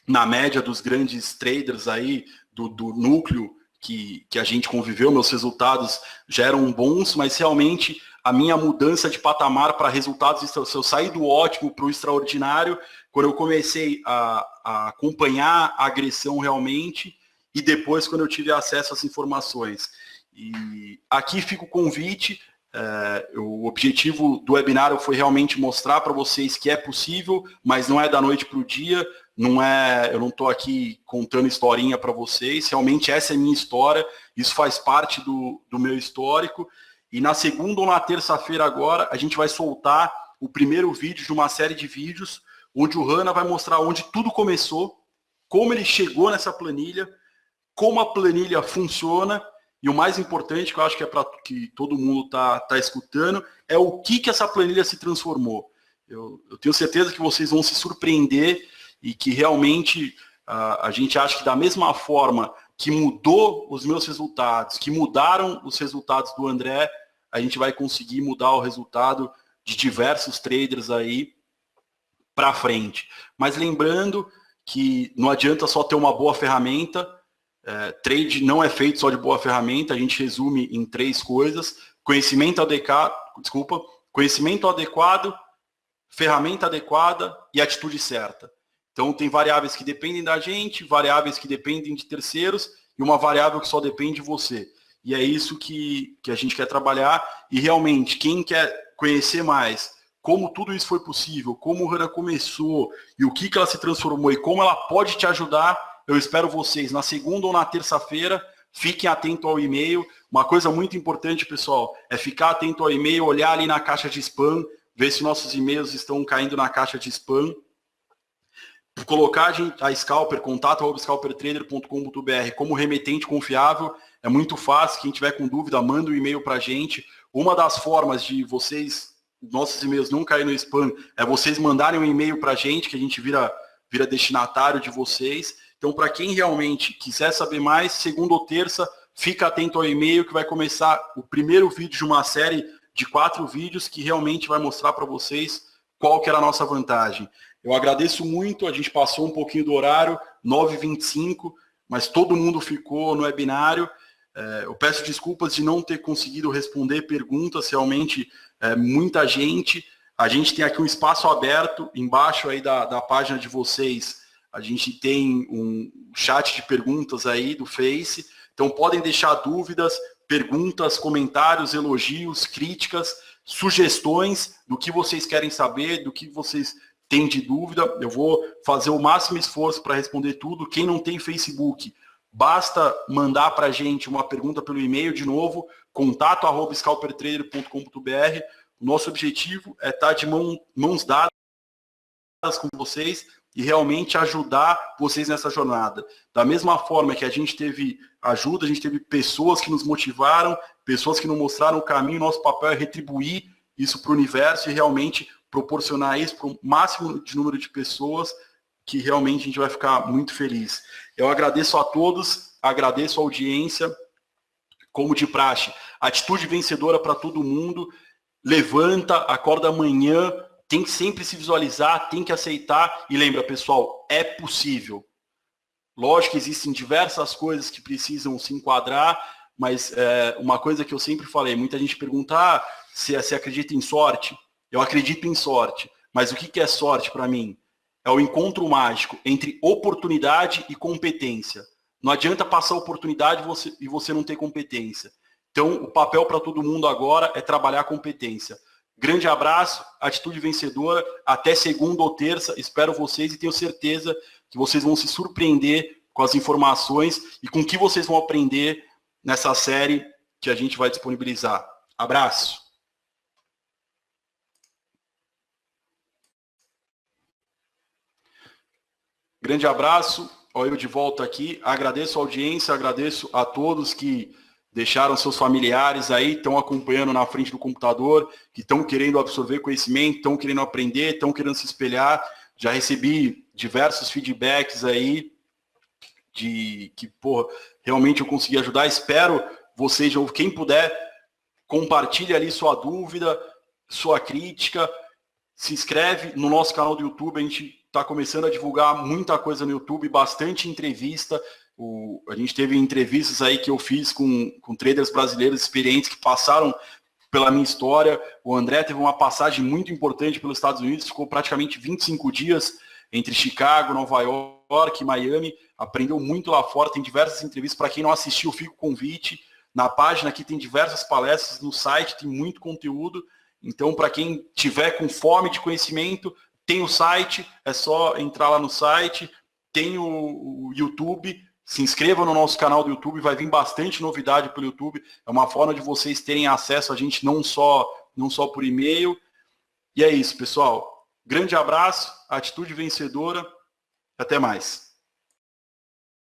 na média dos grandes traders aí, do núcleo que a gente conviveu, meus resultados já eram bons, mas realmente a minha mudança de patamar para resultados, se eu saí do ótimo para o extraordinário, quando eu comecei a acompanhar a agressão realmente, e depois quando eu tive acesso às informações. E aqui fica o convite, o objetivo do webinário foi realmente mostrar para vocês que é possível, mas não é da noite para o dia, eu não estou aqui contando historinha para vocês, realmente essa é a minha história, isso faz parte do meu histórico, e na segunda ou na terça-feira agora, a gente vai soltar o primeiro vídeo de uma série de vídeos, onde o Hanna vai mostrar onde tudo começou, como ele chegou nessa planilha, como a planilha funciona, e o mais importante, que eu acho que é para que todo mundo está escutando, é o que essa planilha se transformou. Eu tenho certeza que vocês vão se surpreender e que realmente a gente acha que da mesma forma que mudou os meus resultados, que mudaram os resultados do André, a gente vai conseguir mudar o resultado de diversos traders aí para frente. Mas lembrando que não adianta só ter uma boa ferramenta, trade não é feito só de boa ferramenta, a gente resume em 3 coisas: conhecimento adequado, ferramenta adequada e atitude certa. Então tem variáveis que dependem da gente, variáveis que dependem de terceiros e uma variável que só depende de você. E é isso que a gente quer trabalhar, e realmente quem quer conhecer mais como tudo isso foi possível, como o Hanna começou e o que ela se transformou e como ela pode te ajudar, eu espero vocês na segunda ou na terça-feira. Fiquem atentos ao e-mail. Uma coisa muito importante, pessoal, é ficar atento ao e-mail, olhar ali na caixa de spam, ver se nossos e-mails estão caindo na caixa de spam. Colocar a Scalper, contato@scalpertrader.com.br como remetente confiável. É muito fácil. Quem tiver com dúvida, manda um e-mail para a gente. Uma das formas de nossos e-mails não caírem no spam, é vocês mandarem um e-mail para a gente, que a gente vira destinatário de vocês. Então, para quem realmente quiser saber mais, segunda ou terça, fica atento ao e-mail, que vai começar o primeiro vídeo de uma série de 4 vídeos que realmente vai mostrar para vocês qual que era a nossa vantagem. Eu agradeço muito, a gente passou um pouquinho do horário, 9h25, mas todo mundo ficou no webinário. Eu peço desculpas de não ter conseguido responder perguntas, realmente muita gente. A gente tem aqui um espaço aberto, embaixo aí da página de vocês, a gente tem um chat de perguntas aí do Face, então podem deixar dúvidas, perguntas, comentários, elogios, críticas, sugestões do que vocês querem saber, do que vocês têm de dúvida. Eu vou fazer o máximo esforço para responder tudo. Quem não tem Facebook, basta mandar para a gente uma pergunta pelo e-mail, de novo, contato@scalpertrader.com.br. O nosso objetivo é estar de mãos dadas com vocês e realmente ajudar vocês nessa jornada. Da mesma forma que a gente teve ajuda, a gente teve pessoas que nos motivaram, pessoas que nos mostraram o caminho, nosso papel é retribuir isso para o universo e realmente proporcionar isso para o máximo de número de pessoas, que realmente a gente vai ficar muito feliz. Eu agradeço a todos, agradeço a audiência, como de praxe, atitude vencedora para todo mundo, levanta, acorda amanhã, tem que sempre se visualizar, tem que aceitar, e lembra, pessoal, é possível. Lógico que existem diversas coisas que precisam se enquadrar, mas uma coisa que eu sempre falei, muita gente pergunta se acredita em sorte. Eu acredito em sorte, mas o que é sorte para mim? É o encontro mágico entre oportunidade e competência. Não adianta passar oportunidade e você não ter competência. Então, o papel para todo mundo agora é trabalhar a competência. Grande abraço, atitude vencedora, até segunda ou terça, espero vocês e tenho certeza que vocês vão se surpreender com as informações e com o que vocês vão aprender nessa série que a gente vai disponibilizar. Abraço! Grande abraço, olha eu de volta aqui, agradeço a audiência, agradeço a todos que deixaram seus familiares aí, estão acompanhando na frente do computador, que estão querendo absorver conhecimento, estão querendo aprender, estão querendo se espelhar. Já recebi diversos feedbacks aí de que, realmente eu consegui ajudar. Espero vocês, quem puder, compartilhe ali sua dúvida, sua crítica, se inscreve no nosso canal do YouTube, a gente está começando a divulgar muita coisa no YouTube, bastante entrevista. A gente teve entrevistas aí que eu fiz com traders brasileiros experientes que passaram pela minha história. O André teve uma passagem muito importante pelos Estados Unidos, ficou praticamente 25 dias entre Chicago, Nova York e Miami, aprendeu muito lá fora, tem diversas entrevistas. Para quem não assistiu, fica o convite. Na página aqui tem diversas palestras, no site tem muito conteúdo. Então, para quem tiver com fome de conhecimento, tem o site, é só entrar lá no site, tem o YouTube, se inscreva no nosso canal do YouTube, vai vir bastante novidade pelo YouTube, é uma forma de vocês terem acesso a gente não só por e-mail. E é isso, pessoal. Grande abraço, atitude vencedora, até mais.